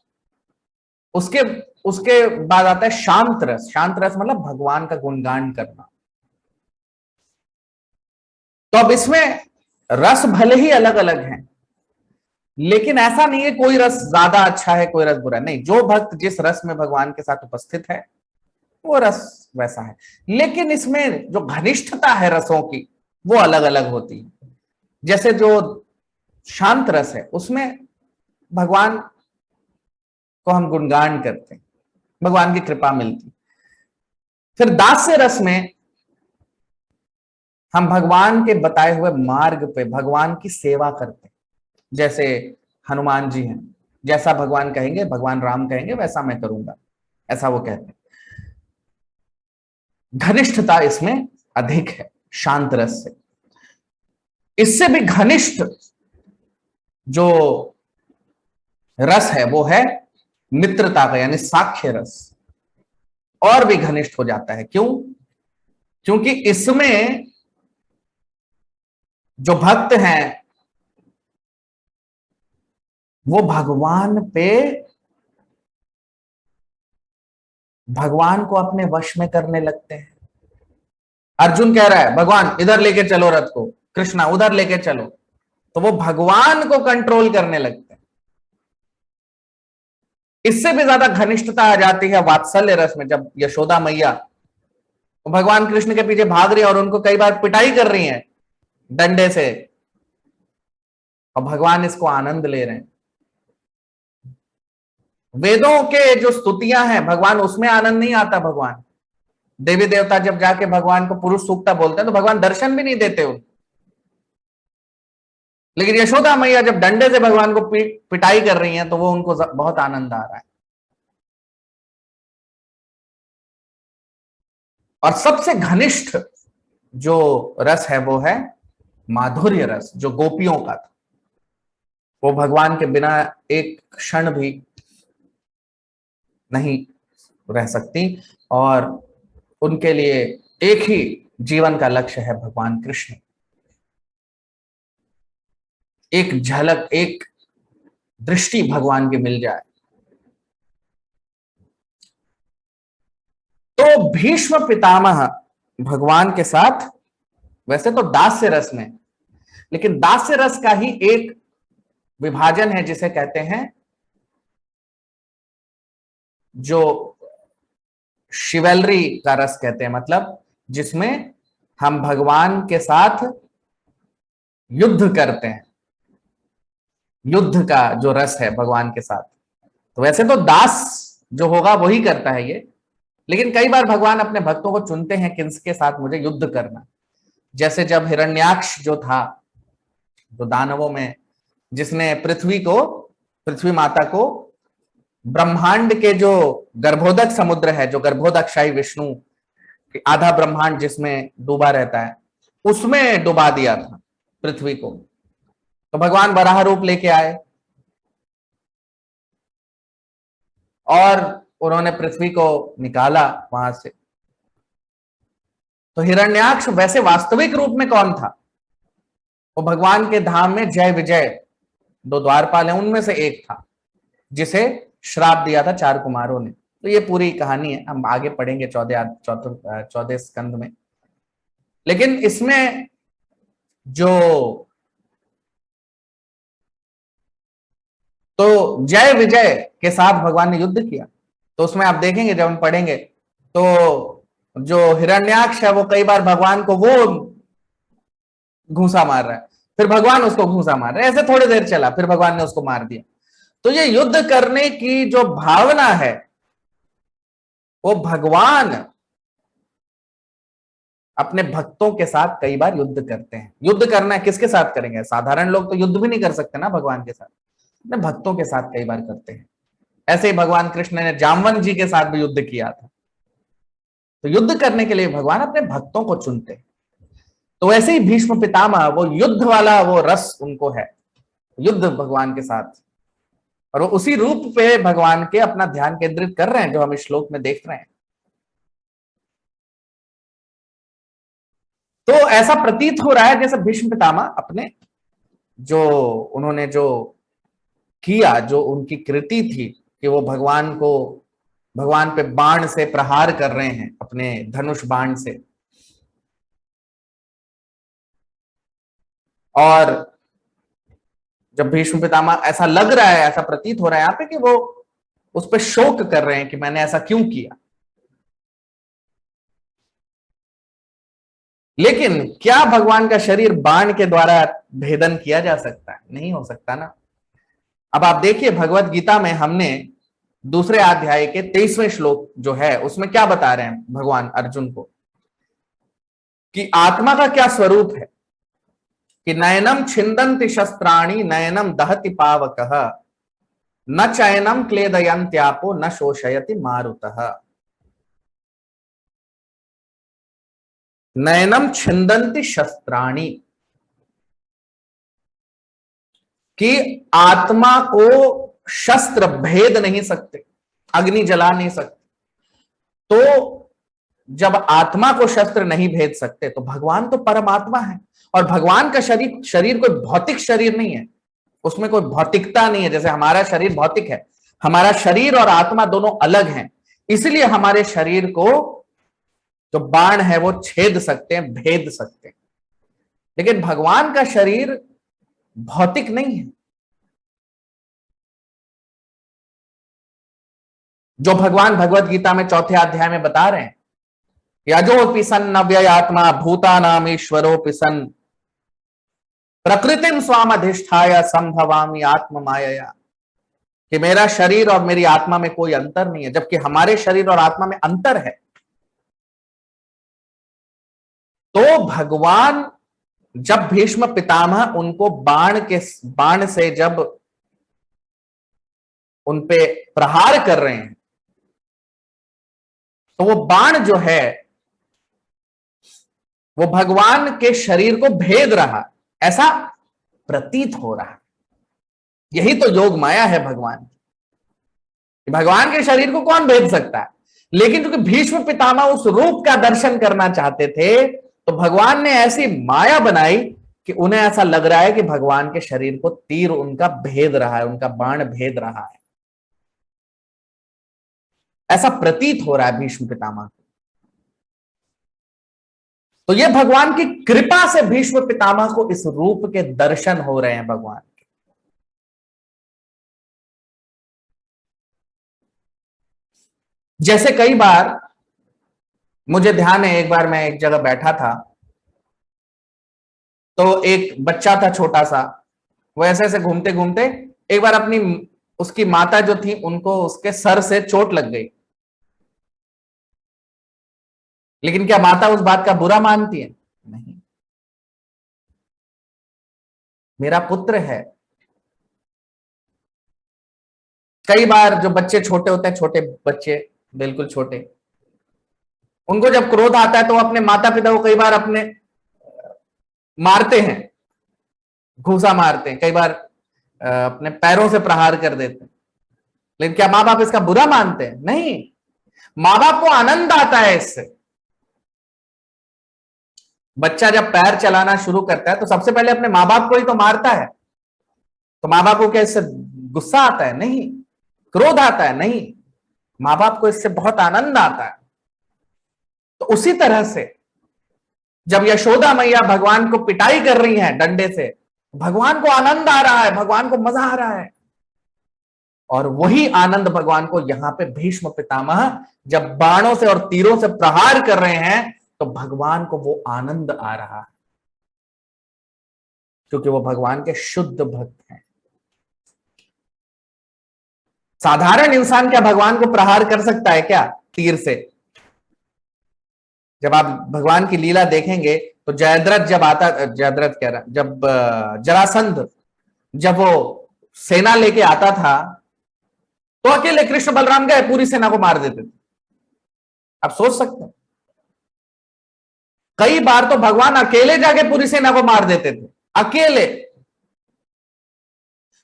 उसके उसके बाद आता है शांत रस। शांत रस मतलब भगवान का गुणगान करना। तो अब इसमें रस भले ही अलग अलग हैं, लेकिन ऐसा नहीं है कोई रस ज्यादा अच्छा है कोई रस बुरा, नहीं। जो भक्त जिस रस में भगवान के साथ उपस्थित है वो रस वैसा है। लेकिन इसमें जो घनिष्ठता है रसों की वो अलग अलग होती है। जैसे जो शांत रस है उसमें भगवान को हम गुणगान करते हैं, भगवान की कृपा मिलती। फिर दास्य रस में हम भगवान के बताए हुए मार्ग पे भगवान की सेवा करते हैं। जैसे हनुमान जी हैं, जैसा भगवान कहेंगे, भगवान राम कहेंगे वैसा मैं करूंगा, ऐसा वो कहते हैं। घनिष्ठता इसमें अधिक है शांत रस से। इससे भी घनिष्ठ जो रस है वो है मित्रता का, यानी साख्य रस। और भी घनिष्ठ हो जाता है। क्यों? क्योंकि इसमें जो भक्त हैं वो भगवान को अपने वश में करने लगते हैं। अर्जुन कह रहा है भगवान इधर लेके चलो रथ को, कृष्णा उधर लेके चलो, तो वो भगवान को कंट्रोल करने लगते हैं। इससे भी ज्यादा घनिष्ठता आ जाती है वात्सल्य रस में, जब यशोदा मैया तो भगवान कृष्ण के पीछे भाग रही है और उनको कई बार पिटाई कर रही है डंडे से, और भगवान इसको आनंद ले रहे हैं। वेदों के जो स्तुतियां हैं भगवान, उसमें आनंद नहीं आता। भगवान देवी देवता जब जाके भगवान को पुरुष सूक्ता बोलते हैं तो भगवान दर्शन भी नहीं देते उनको। लेकिन यशोदा मैया जब डंडे से भगवान को पिटाई कर रही हैं तो वो उनको बहुत आनंद आ रहा है। और सबसे घनिष्ठ जो रस है वो है माधुर्य रस, जो गोपियों का था। वो भगवान के बिना एक क्षण भी नहीं रह सकती, और उनके लिए एक ही जीवन का लक्ष्य है भगवान कृष्ण। एक झलक, एक दृष्टि भगवान की मिल जाए। तो भीष्म पितामह भगवान के साथ वैसे तो दास्य रस में, लेकिन दास्य रस का ही एक विभाजन है जिसे कहते हैं जो शिवलरी का रस कहते हैं। मतलब जिसमें हम भगवान के साथ युद्ध करते हैं, युद्ध का जो रस है भगवान के साथ। तो वैसे तो दास जो होगा वही करता है ये, लेकिन कई बार भगवान अपने भक्तों को चुनते हैं किसके साथ मुझे युद्ध करना। जैसे जब हिरण्याक्ष जो था, जो दानवों में, जिसने पृथ्वी माता को ब्रह्मांड के जो गर्भोदक समुद्र है, जो गर्भोदक शाही विष्णु, आधा ब्रह्मांड जिसमें डूबा रहता है, उसमें डुबा दिया था पृथ्वी को। तो भगवान वराह रूप लेके आए और उन्होंने पृथ्वी को निकाला वहां से। तो हिरण्याक्ष वैसे वास्तविक रूप में कौन था? वो भगवान के धाम में जय विजय, दो द्वारपाल हैं उनमें से एक था, जिसे श्राप दिया था 4 कुमारों ने। तो ये पूरी कहानी है, हम आगे पढ़ेंगे 14 स्कंद में। लेकिन इसमें जो तो जय विजय के साथ भगवान ने युद्ध किया। तो उसमें आप देखेंगे जब हम पढ़ेंगे तो जो हिरण्याक्ष है वो कई बार भगवान को वो घूंसा मार रहा है, फिर भगवान उसको घूंसा मार रहे हैं, ऐसे थोड़ी देर चला, फिर भगवान ने उसको मार दिया। तो ये युद्ध करने की जो भावना है वो भगवान अपने भक्तों के साथ कई बार युद्ध करते हैं। युद्ध करना है किसके साथ करेंगे? साधारण लोग तो युद्ध भी नहीं कर सकते ना भगवान के साथ, अपने भक्तों के साथ कई बार करते हैं। ऐसे ही भगवान कृष्ण ने जामवंत जी के साथ भी युद्ध किया था। तो युद्ध करने के लिए भगवान अपने भक्तों को चुनते हैं। तो वैसे ही भीष्म पितामह, वो युद्ध वाला वो रस उनको है, युद्ध भगवान के साथ, और वो उसी रूप पे भगवान के अपना ध्यान केंद्रित कर रहे हैं जो हम इस श्लोक में देख रहे हैं। तो ऐसा प्रतीत हो रहा है जैसे भीष्म पितामह अपने जो उन्होंने जो किया, जो उनकी कृति थी कि वो भगवान पे बाण से प्रहार कर रहे हैं, अपने धनुष बाण से। और जब भीष्म पितामह, ऐसा लग रहा है, ऐसा प्रतीत हो रहा है यहां पे कि वो उस पर शोक कर रहे हैं कि मैंने ऐसा क्यों किया। लेकिन क्या भगवान का शरीर बाण के द्वारा भेदन किया जा सकता है? नहीं हो सकता ना। अब आप देखिए भगवत गीता में हमने दूसरे अध्याय के 23वें श्लोक जो है उसमें क्या बता रहे हैं भगवान अर्जुन को, कि आत्मा का क्या स्वरूप है, कि नयनम छिंदन्ति शस्त्राणि नयनम दहति पावकः न चैनम क्लेदयन्त्यापो न शोषयति मारुतः। नयनम छिंदन्ति शस्त्राणि, कि आत्मा को शस्त्र भेद नहीं सकते, अग्नि जला नहीं सकते। तो जब आत्मा को शस्त्र नहीं भेद सकते तो भगवान तो परमात्मा है, और भगवान का शरीर कोई भौतिक शरीर नहीं है, उसमें कोई भौतिकता नहीं है। जैसे हमारा शरीर भौतिक है, हमारा शरीर और आत्मा दोनों अलग हैं, इसलिए हमारे शरीर को जो बाण है वो छेद सकते हैं, भेद सकते हैं। लेकिन भगवान का शरीर भौतिक नहीं है। जो भगवान भगवत गीता में 4थे अध्याय में बता रहे हैं, यजोपि सन् अव्ययात्मा भूतानाम ईश्वरोपि सन् प्रकृतिम स्वाम अधिष्ठाय संभवामि आत्म मायया, कि मेरा शरीर और मेरी आत्मा में कोई अंतर नहीं है, जबकि हमारे शरीर और आत्मा में अंतर है। तो भगवान जब भीष्म पितामह उनको बाण से जब उनपे प्रहार कर रहे हैं, तो वो बाण जो है वो भगवान के शरीर को भेद रहा, ऐसा प्रतीत हो रहा है। यही तो योग माया है भगवान की। भगवान के शरीर को कौन भेद सकता है? लेकिन क्योंकि भीष्म पितामह उस रूप का दर्शन करना चाहते थे, तो भगवान ने ऐसी माया बनाई कि उन्हें ऐसा लग रहा है कि भगवान के शरीर को तीर उनका भेद रहा है, उनका बाण भेद रहा है, ऐसा प्रतीत हो रहा है भीष्म पितामह को। तो यह भगवान की कृपा से भीष्म पितामह को इस रूप के दर्शन हो रहे हैं भगवान के। जैसे कई बार मुझे ध्यान है, एक बार मैं एक जगह बैठा था, तो एक बच्चा था छोटा सा, वो ऐसे ऐसे घूमते घूमते एक बार अपनी उसकी माता जो थी उनको उसके सर से चोट लग गई। लेकिन क्या माता उस बात का बुरा मानती है? नहीं, मेरा पुत्र है। कई बार जो बच्चे छोटे होते हैं, छोटे बच्चे बिल्कुल छोटे, उनको जब क्रोध आता है तो वो अपने माता पिता को कई बार अपने मारते हैं, घूसा मारते हैं, कई बार अपने पैरों से प्रहार कर देते हैं। लेकिन क्या माँ बाप इसका बुरा मानते हैं? नहीं, माँ बाप को आनंद आता है इससे। बच्चा जब पैर चलाना शुरू करता है तो सबसे पहले अपने माँ बाप को ही तो मारता है। तो माँ बाप को क्या इससे गुस्सा आता है? नहीं। क्रोध आता है? नहीं। माँ बाप को इससे बहुत आनंद आता है। तो उसी तरह से जब यशोदा मैया भगवान को पिटाई कर रही हैं डंडे से, भगवान को आनंद आ रहा है, भगवान को मजा आ रहा है। और वही आनंद भगवान को यहां पे भीष्म पितामह जब बाणों से और तीरों से प्रहार कर रहे हैं तो भगवान को वो आनंद आ रहा है, क्योंकि वो भगवान के शुद्ध भक्त हैं। साधारण इंसान क्या भगवान को प्रहार कर सकता है क्या तीर से? जब आप भगवान की लीला देखेंगे तो जयद्रथ जब आता, जयद्रथ कह रहा, जब जरासंध जब वो सेना लेके आता था तो अकेले कृष्ण बलराम गए, पूरी सेना को मार देते थे। आप सोच सकते हैं, कई बार तो भगवान अकेले जाके पूरी सेना को मार देते थे, अकेले।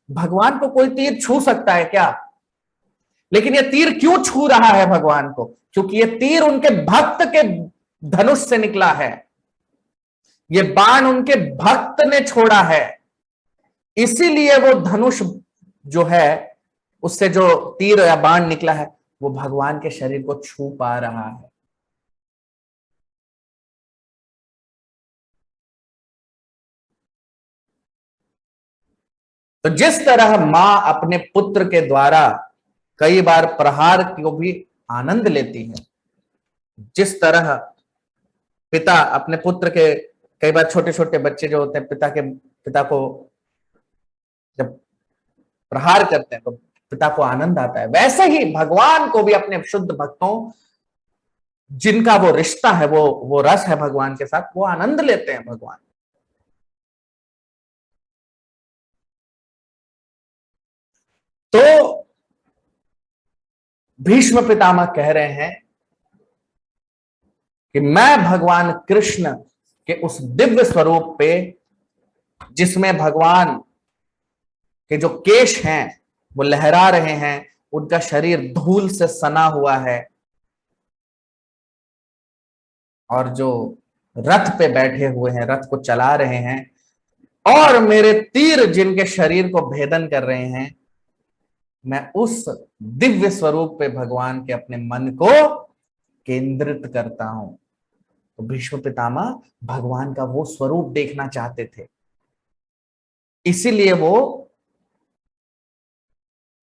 भगवान को कोई तीर छू सकता है क्या? लेकिन ये तीर क्यों छू रहा है भगवान को? क्योंकि ये तीर उनके भक्त के धनुष से निकला है, ये बाण उनके भक्त ने छोड़ा है, इसीलिए वो धनुष जो है, उससे जो तीर या बाण निकला है, वो भगवान के शरीर को छू पा रहा है। तो जिस तरह मां अपने पुत्र के द्वारा कई बार प्रहार को भी आनंद लेती है, जिस तरह पिता अपने पुत्र के, कई बार छोटे छोटे बच्चे जो होते हैं पिता को जब प्रहार करते हैं तो पिता को आनंद आता है, वैसे ही भगवान को भी अपने शुद्ध भक्तों जिनका वो रिश्ता है, वो रस है भगवान के साथ, वो आनंद लेते हैं भगवान। तो भीष्म पितामह कह रहे हैं कि मैं भगवान कृष्ण के उस दिव्य स्वरूप पे, जिसमें भगवान के जो केश हैं वो लहरा रहे हैं, उनका शरीर धूल से सना हुआ है, और जो रथ पे बैठे हुए हैं, रथ को चला रहे हैं, और मेरे तीर जिनके शरीर को भेदन कर रहे हैं, मैं उस दिव्य स्वरूप पे भगवान के अपने मन को केंद्रित करता हूं। तो भीष्म पितामह भगवान का वो स्वरूप देखना चाहते थे, इसीलिए वो,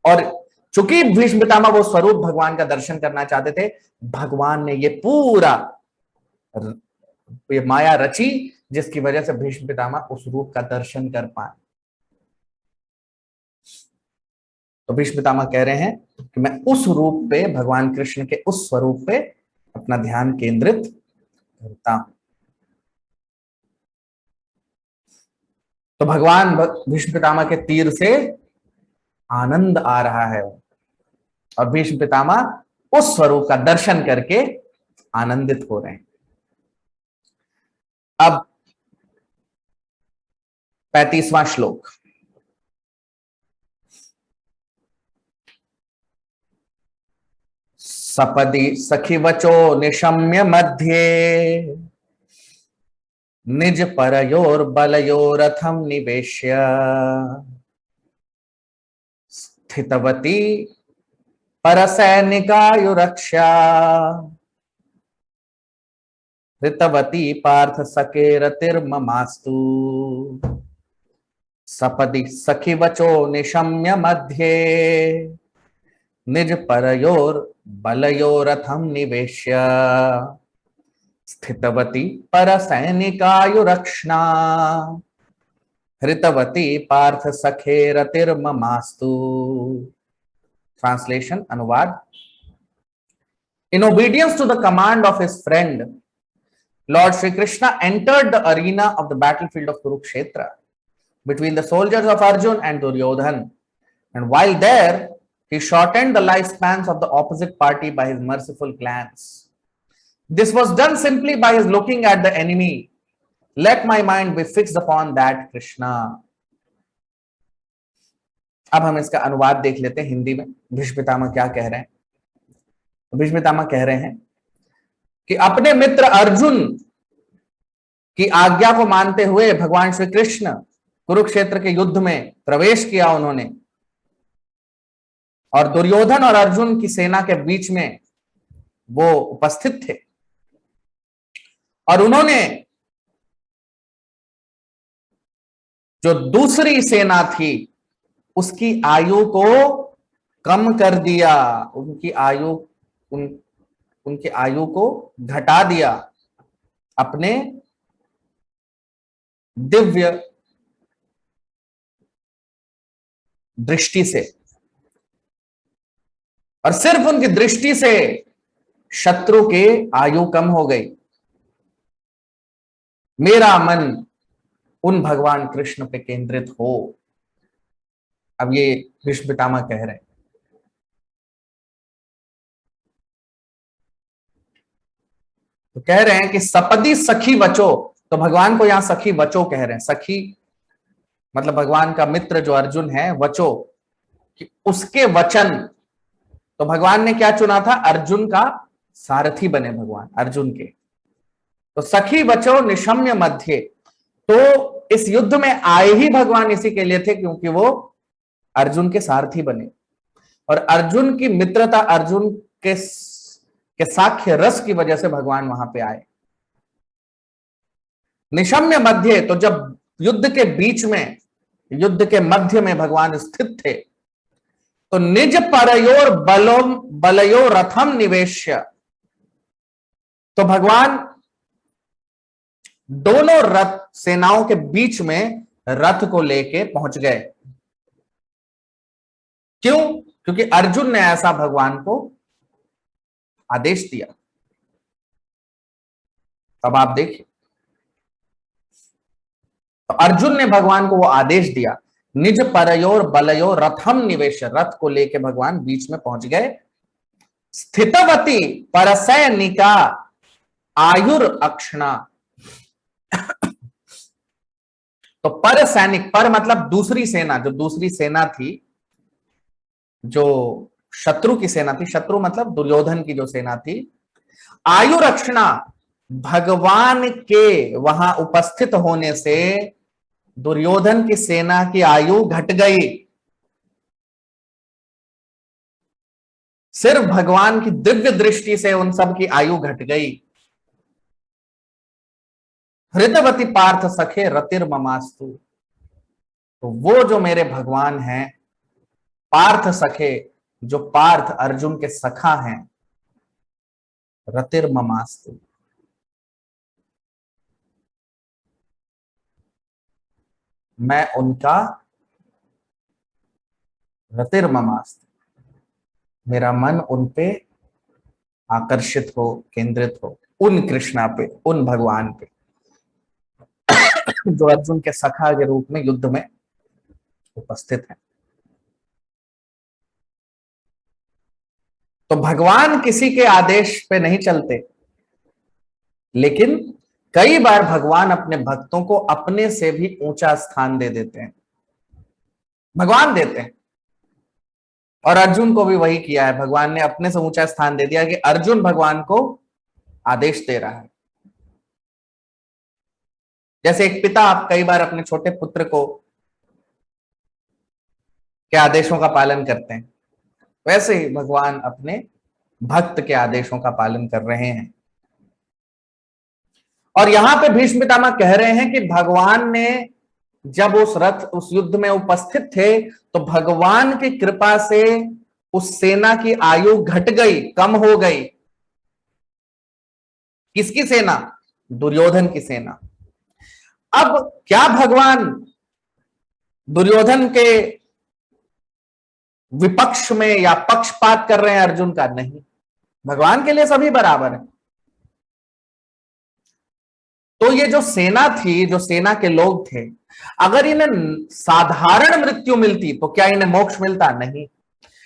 और चूंकि भीष्म पितामह वो स्वरूप भगवान का दर्शन करना चाहते थे, भगवान ने ये पूरा ये माया रची जिसकी वजह से भीष्म पितामह उस रूप का दर्शन कर पाए। तो भीष्म पितामह कह रहे हैं कि मैं उस रूप पे, भगवान कृष्ण के उस स्वरूप पे अपना ध्यान केंद्रित करता हूं। तो भगवान भीष्म पितामह के तीर से आनंद आ रहा है, और भीष्म पितामह उस स्वरूप का दर्शन करके आनंदित हो रहे हैं। अब 35वां श्लोक। सपदि सखिवचो निशम्य मध्ये निज परयोर बलयोरथम निवेश्य स्थितवती परसैनिकायुरक्षा ऋतवती पार्थ सकेरतिर्ममास्तु सपदि सखिवचो निशम्य मध्ये निज परयोर बलयोरथम निवेश्य स्थितवती पर सैनिकायुरक्षणा हृतवती पार्थ सखे रतिर्ममास्तु। ट्रांसलेशन अनुवाद। In obedience to the command of his friend, Lord Shri Krishna entered the arena of the battlefield of Kurukshetra between the soldiers of Arjun and Duryodhan. And while there, he shortened the lifespans of the opposite party by his merciful glance. This was done simply by his looking at the enemy. Let my mind be fixed upon that Krishna. अब हम इसका अनुवाद देख लेते हैं हिंदी में। भीष्म पितामह क्या कह रहे हैं? भीष्म पितामह कह रहे हैं कि अपने मित्र अर्जुन की आज्ञा को मानते हुए भगवान श्री कृष्ण कुरुक्षेत्र के युद्ध में प्रवेश किया उन्होंने, और दुर्योधन और अर्जुन की सेना के बीच में वो उपस्थित थे, और उन्होंने जो दूसरी सेना थी उसकी आयु को कम कर दिया, उनकी आयु को घटा दिया अपने दिव्य दृष्टि से, और सिर्फ उनकी दृष्टि से शत्रु की आयु कम हो गई। मेरा मन उन भगवान कृष्ण पे केंद्रित हो। अब ये भीष्म पितामह कह रहे हैं। तो कह रहे हैं कि सपदी सखी बचो, तो भगवान को यहां सखी बचो कह रहे हैं। सखी मतलब भगवान का मित्र जो अर्जुन है, वचो कि उसके वचन। तो भगवान ने क्या चुना था? अर्जुन का सारथी बने भगवान अर्जुन के। तो सखी बचो निशम्य मध्य, तो इस युद्ध में आए ही भगवान इसी के लिए थे क्योंकि वो अर्जुन के सारथी बने, और अर्जुन की मित्रता, अर्जुन के साक्ष्य रस की वजह से भगवान वहां पे आए। निशम्य मध्य, तो जब युद्ध के बीच में, युद्ध के मध्य में भगवान स्थित थे, तो निज परयोर बलयो रथम निवेश्य, तो भगवान दोनों रथ सेनाओं के बीच में रथ को लेके पहुंच गए। क्यों? क्योंकि अर्जुन ने ऐसा भगवान को आदेश दिया। अब आप देखिए, तो अर्जुन ने भगवान को वो आदेश दिया, निज परयोर बलयो रथम निवेश, रथ को लेके भगवान बीच में पहुंच गए। स्थितवती परसैनिका आयुर अक्षणा, तो पर सैनिक, पर मतलब दूसरी सेना, जो दूसरी सेना थी, जो शत्रु की सेना थी, शत्रु मतलब दुर्योधन की जो सेना थी, आयु रक्षणा, भगवान के वहां उपस्थित होने से दुर्योधन की सेना की आयु घट गई। सिर्फ भगवान की दिव्य दृष्टि से उन सब की आयु घट गई। हृदयवती पार्थ सखे रतिर्ममास्तु, तो वो जो मेरे भगवान हैं पार्थ सखे, जो पार्थ अर्जुन के सखा हैं, रतिर्ममास्तु, मैं उनका रतिर्ममास्तु, मेरा मन उन पे आकर्षित हो, केंद्रित हो, उन कृष्णा पे, उन भगवान पे जो अर्जुन के सखा के रूप में युद्ध में उपस्थित है। तो भगवान किसी के आदेश पे नहीं चलते, लेकिन कई बार भगवान अपने भक्तों को अपने से भी ऊंचा स्थान दे देते हैं, भगवान देते हैं। और अर्जुन को भी वही किया है, भगवान ने अपने से ऊंचा स्थान दे दिया कि अर्जुन भगवान को आदेश दे रहा है। जैसे एक पिता आप कई बार अपने छोटे पुत्र को के आदेशों का पालन करते हैं, वैसे ही भगवान अपने भक्त के आदेशों का पालन कर रहे हैं। और यहां पे भीष्म पितामह कह रहे हैं कि भगवान ने जब उस युद्ध में उपस्थित थे, तो भगवान की कृपा से उस सेना की आयु घट गई, कम हो गई। किसकी सेना? दुर्योधन की सेना। अब क्या भगवान दुर्योधन के विपक्ष में या पक्षपात कर रहे हैं अर्जुन का? नहीं, भगवान के लिए सभी बराबर हैं। तो ये जो सेना थी, जो सेना के लोग थे, अगर इन्हें साधारण मृत्यु मिलती तो क्या इन्हें मोक्ष मिलता? नहीं।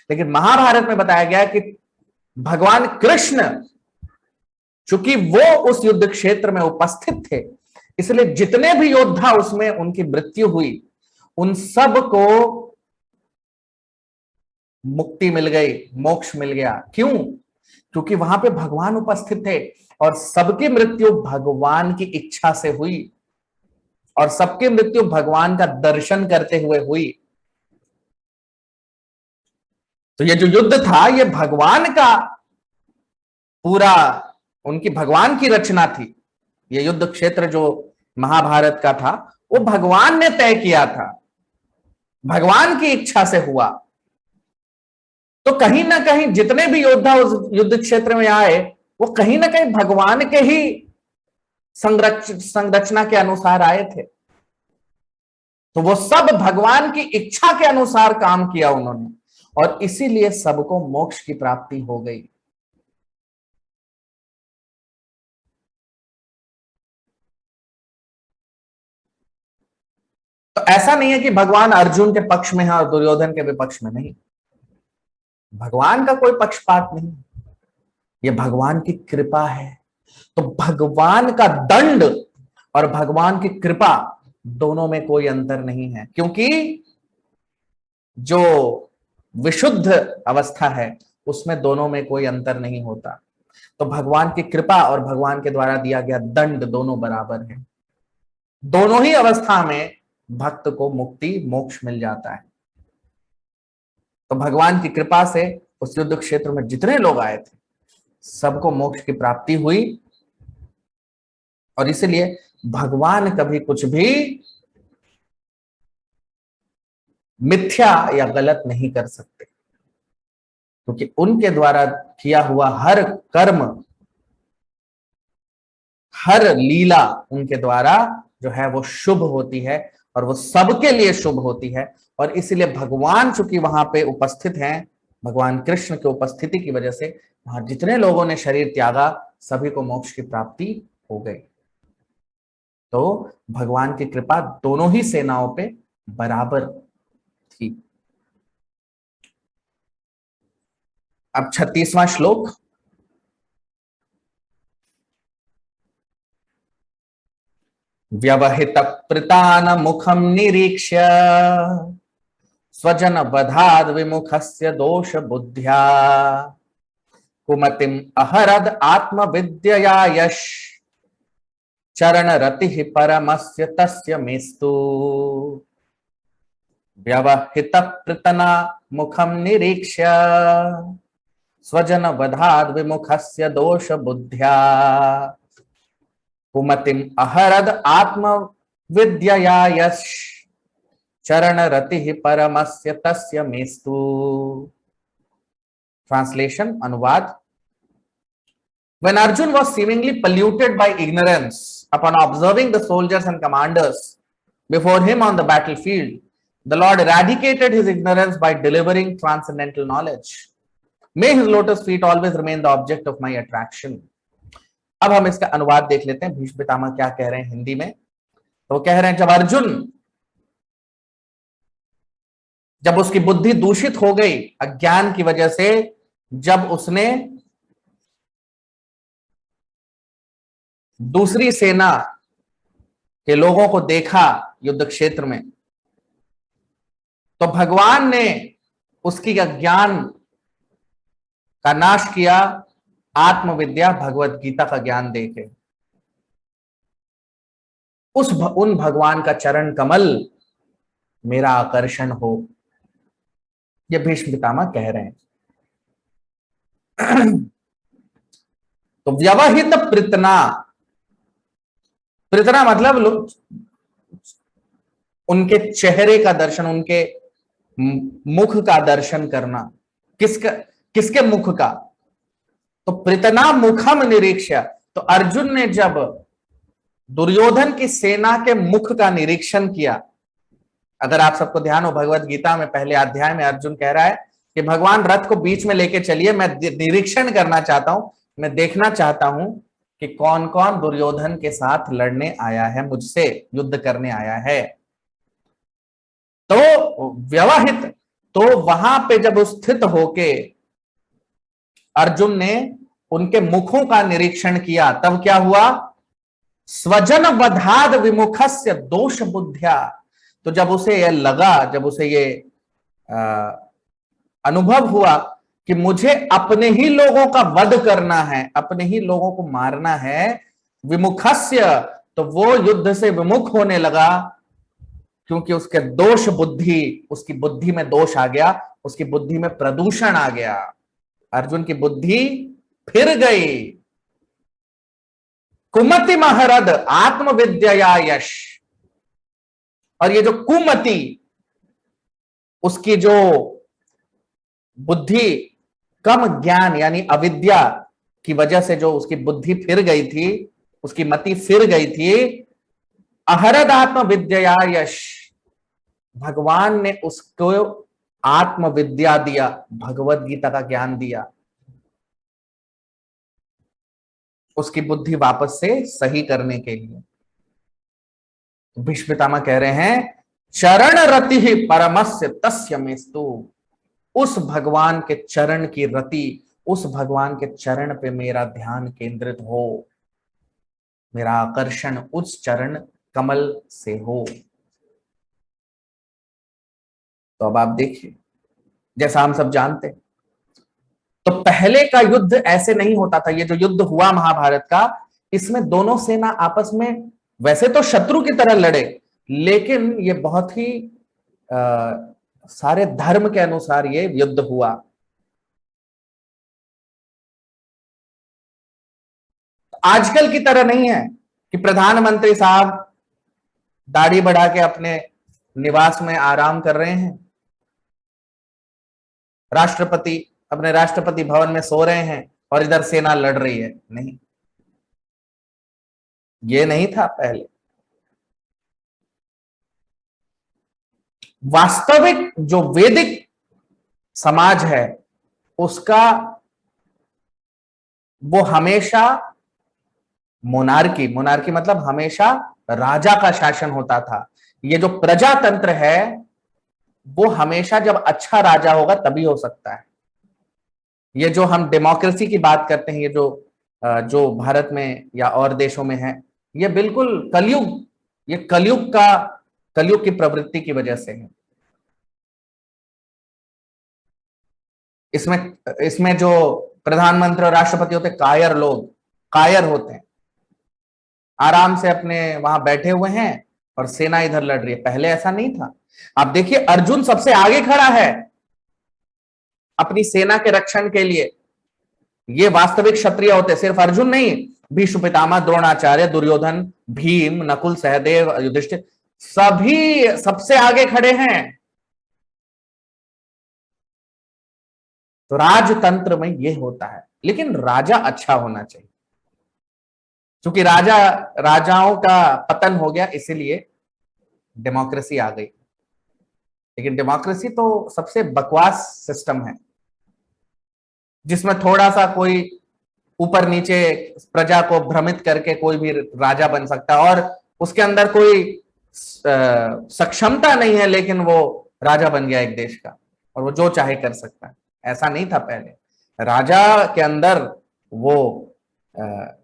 लेकिन महाभारत में बताया गया कि भगवान कृष्ण, चूंकि वो उस युद्ध क्षेत्र में उपस्थित थे, इसलिए जितने भी योद्धा उसमें उनकी मृत्यु हुई, उन सब को मुक्ति मिल गई, मोक्ष मिल गया। क्यों? क्योंकि वहां पे भगवान उपस्थित थे और सबकी मृत्यु भगवान की इच्छा से हुई और सबकी मृत्यु भगवान का दर्शन करते हुए हुई। तो ये जो युद्ध था, ये भगवान का पूरा, उनकी भगवान की रचना थी। ये युद्ध क्षेत्र जो महाभारत का था, वो भगवान ने तय किया था, भगवान की इच्छा से हुआ। तो कहीं ना कहीं जितने भी योद्धा उस युद्ध क्षेत्र में आए, वो कहीं ना कहीं भगवान के ही संरचना के अनुसार आए थे। तो वो सब भगवान की इच्छा के अनुसार काम किया उन्होंने, और इसीलिए सबको मोक्ष की प्राप्ति हो गई। तो ऐसा नहीं है कि भगवान अर्जुन के पक्ष में है और दुर्योधन के विपक्ष में नहीं। भगवान का कोई पक्षपात नहीं, ये भगवान की कृपा है। तो भगवान का दंड और भगवान की कृपा दोनों में कोई अंतर नहीं है, क्योंकि जो विशुद्ध अवस्था है उसमें दोनों में कोई अंतर नहीं होता। तो भगवान की कृपा और भगवान के द्वारा दिया गया दंड दोनों बराबर है। दोनों ही अवस्था में भक्त को मुक्ति, मोक्ष मिल जाता है। तो भगवान की कृपा से उस युद्ध क्षेत्र में जितने लोग आए थे, सबको मोक्ष की प्राप्ति हुई। और इसलिए भगवान कभी कुछ भी मिथ्या या गलत नहीं कर सकते, क्योंकि उनके द्वारा किया हुआ हर कर्म, हर लीला उनके द्वारा जो है वो शुभ होती है और वो सबके लिए शुभ होती है। और इसलिए भगवान चूंकि वहां पे उपस्थित हैं, भगवान कृष्ण की उपस्थिति की वजह से वहां जितने लोगों ने शरीर त्यागा, सभी को मोक्ष की प्राप्ति हो गई। तो भगवान की कृपा दोनों ही सेनाओं पे बराबर थी। अब 36वां श्लोक। व्यवहित प्रतान मुखम निरीक्ष्य स्वजन वधाद विमुखस्य दोष बुद्ध्या कुमतिम अहरद आत्मविद्यया यश चरण रति परमस्य तस्य मेस्तु। व्यवहित प्रतना मुखम निरीक्ष्य स्वजन वधाद विमुखस्य दोष बुद्ध्या कुमतिम अहरद आत्म विद्यया यश चरण रति परमस्य तस्य मेस्तु। ट्रांसलेशन, अनुवाद। When Arjun was seemingly polluted by ignorance upon observing the soldiers and commanders before him on the battlefield, the Lord eradicated his ignorance by delivering transcendental knowledge. May his lotus feet always remain the object of my attraction. अब हम इसका अनुवाद देख लेते हैं, भीष्म पितामह क्या कह रहे हैं हिंदी में। तो वो कह रहे हैं, जब अर्जुन, जब उसकी बुद्धि दूषित हो गई अज्ञान की वजह से, जब उसने दूसरी सेना के लोगों को देखा युद्ध क्षेत्र में, तो भगवान ने उसकी अज्ञान का नाश किया, आत्मविद्या भगवत गीता का ज्ञान देके। उन भगवान का चरण कमल मेरा आकर्षण हो, ये भीष्म पितामह कह रहे हैं। तो व्यवहित प्रतना, प्रतना मतलब उनके चेहरे का दर्शन, उनके मुख का दर्शन करना। किसके मुख का? तो प्रतना मुखम निरीक्ष्य, तो अर्जुन ने जब दुर्योधन की सेना के मुख का निरीक्षण किया, अगर आप सबको ध्यान हो भगवत गीता में पहले अध्याय में अर्जुन कह रहा है कि भगवान रथ को बीच में लेके चलिए, मैं निरीक्षण करना चाहता हूं, मैं देखना चाहता हूं कि कौन कौन दुर्योधन के साथ लड़ने आया है, मुझसे युद्ध करने आया है। तो व्यवहित, तो वहां पे जब स्थित होके अर्जुन ने उनके मुखों का निरीक्षण किया, तब क्या हुआ? स्वजन वधाद विमुखस्य दोष बुद्ध्या। तो जब उसे यह लगा, जब उसे ये अनुभव हुआ कि मुझे अपने ही लोगों का वध करना है, अपने ही लोगों को मारना है, विमुखस्य, तो वो युद्ध से विमुख होने लगा, क्योंकि उसके दोष बुद्धि, उसकी बुद्धि में दोष आ गया, उसकी बुद्धि में प्रदूषण आ गया। अर्जुन की बुद्धि फिर गई। कुमति महरद आत्मविद्या यश। और ये जो कुमति, उसकी जो बुद्धि कम ज्ञान यानी अविद्या की वजह से जो उसकी बुद्धि फिर गई थी, उसकी मति फिर गई थी, अहरद आत्मविद्या यश, भगवान ने उसको आत्मविद्या दिया, भगवत गीता का ज्ञान दिया, उसकी बुद्धि वापस से सही करने के लिए। भीष्म पितामह कह रहे हैं, चरण रति ही परमस्य तस्य मेस्तु। उस भगवान के चरण की रति, उस भगवान के चरण पे मेरा ध्यान केंद्रित हो, मेरा आकर्षण उस चरण कमल से हो। तो अब आप देखिए, जैसा हम सब जानते, तो पहले का युद्ध ऐसे नहीं होता था। ये जो युद्ध हुआ महाभारत का, इसमें दोनों सेना आपस में वैसे तो शत्रु की तरह लड़े, लेकिन ये बहुत ही सारे धर्म के अनुसार ये युद्ध हुआ। आजकल की तरह नहीं है कि प्रधानमंत्री साहब दाढ़ी बढ़ा के अपने निवास में आराम कर रहे हैं, राष्ट्रपति अपने राष्ट्रपति भवन में सो रहे हैं और इधर सेना लड़ रही है। नहीं, ये नहीं था पहले। वास्तविक जो वैदिक समाज है उसका, वो हमेशा मोनार्की, मोनार्की मतलब हमेशा राजा का शासन होता था। ये जो प्रजातंत्र है वो हमेशा जब अच्छा राजा होगा तभी हो सकता है। ये जो हम डेमोक्रेसी की बात करते हैं, ये जो भारत में या और देशों में है, ये बिल्कुल कलयुग, ये कलयुग की प्रवृत्ति की वजह से है। इसमें जो प्रधानमंत्री और राष्ट्रपति होते, कायर लोग, कायर होते हैं, आराम से अपने वहां बैठे हुए हैं और सेना इधर लड़ रही है। पहले ऐसा नहीं था। आप देखिए, अर्जुन सबसे आगे खड़ा है अपनी सेना के रक्षण के लिए। ये वास्तविक क्षत्रिय होते, सिर्फ अर्जुन नहीं, भीष्म पितामह, द्रोणाचार्य, दुर्योधन, भीम, नकुल, सहदेव, युधिष्ठिर, सभी सबसे आगे खड़े हैं। तो राजतंत्र में ये होता है, लेकिन राजा अच्छा होना चाहिए। क्योंकि राजाओं का पतन हो गया, इसीलिए डेमोक्रेसी आ गई। लेकिन डेमोक्रेसी तो सबसे बकवास सिस्टम है, जिसमें थोड़ा सा कोई ऊपर नीचे प्रजा को भ्रमित करके कोई भी राजा बन सकता है, और उसके अंदर कोई सक्षमता नहीं है, लेकिन वो राजा बन गया एक देश का, और वो जो चाहे कर सकता है। ऐसा नहीं था पहले। राजा के अंदर वो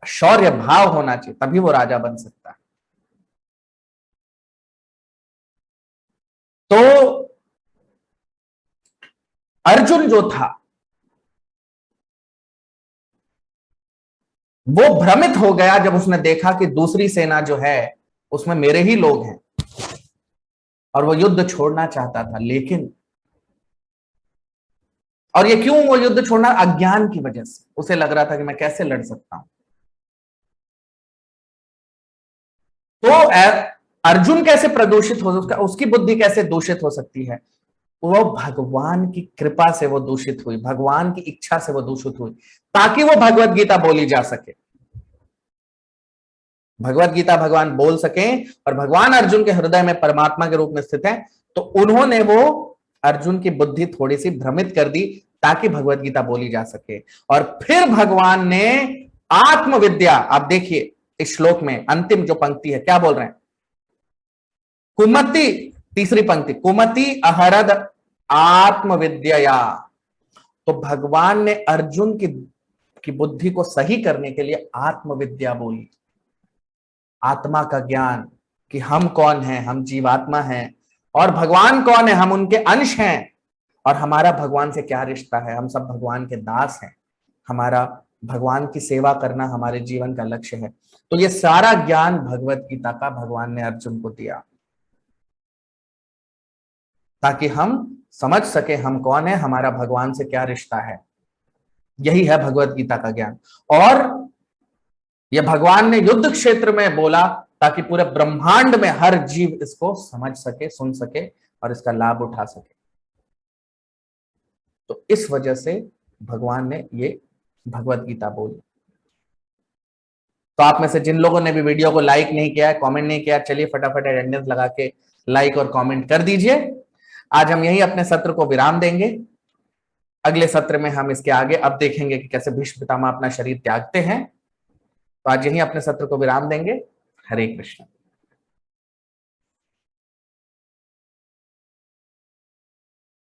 शौर्य भाव होना चाहिए, तभी वो राजा बन सकता है। तो अर्जुन जो था वो भ्रमित हो गया जब उसने देखा कि दूसरी सेना जो है उसमें मेरे ही लोग हैं, और वो युद्ध छोड़ना चाहता था। लेकिन और ये क्यों वो युद्ध छोड़ना? अज्ञान की वजह से। उसे लग रहा था कि मैं कैसे लड़ सकता हूं। तो अर्जुन कैसे प्रदूषित हो, उसकी बुद्धि कैसे दूषित हो सकती है? वो भगवान की कृपा से वो दूषित हुई, भगवान की इच्छा से वो दूषित हुई, ताकि वो भगवत गीता बोली जा सके। भगवत गीता भगवान बोल सकें और भगवान अर्जुन के हृदय में परमात्मा के रूप में स्थित है, तो उन्होंने वो अर्जुन की बुद्धि थोड़ी सी भ्रमित कर दी ताकि भगवत गीता बोली जा सके। और फिर भगवान ने आत्मविद्या, आप देखिए इस श्लोक में अंतिम जो पंक्ति है क्या बोल रहे हैं, कुमति, तीसरी पंक्ति, कुमति अहरद आत्मविद्या। तो भगवान ने अर्जुन की बुद्धि को सही करने के लिए आत्मविद्या बोली, आत्मा का ज्ञान कि हम कौन हैं, हम जीवात्मा हैं, और भगवान कौन है, हम उनके अंश हैं, और हमारा भगवान से क्या रिश्ता है, हम सब भगवान के दास हैं, हमारा भगवान की सेवा करना हमारे जीवन का लक्ष्य है। तो ये सारा ज्ञान भगवत गीता का भगवान ने अर्जुन को दिया ताकि हम समझ सके हम कौन है, हमारा भगवान से क्या रिश्ता है। यही है भगवत गीता का ज्ञान। और यह भगवान ने युद्ध क्षेत्र में बोला ताकि पूरे ब्रह्मांड में हर जीव इसको समझ सके, सुन सके और इसका लाभ उठा सके। तो इस वजह से भगवान ने ये भगवत गीता बोली। तो आप में से जिन लोगों ने भी वीडियो को लाइक नहीं किया है, कमेंट नहीं किया, चलिए फटाफट अटेंडेंस लगा के लाइक और कमेंट कर दीजिए। आज हम यही अपने सत्र को विराम देंगे। अगले सत्र में हम इसके आगे अब देखेंगे कि कैसे भीष्म पितामह अपना शरीर त्यागते हैं। तो आज यही अपने सत्र को विराम देंगे। हरे कृष्ण।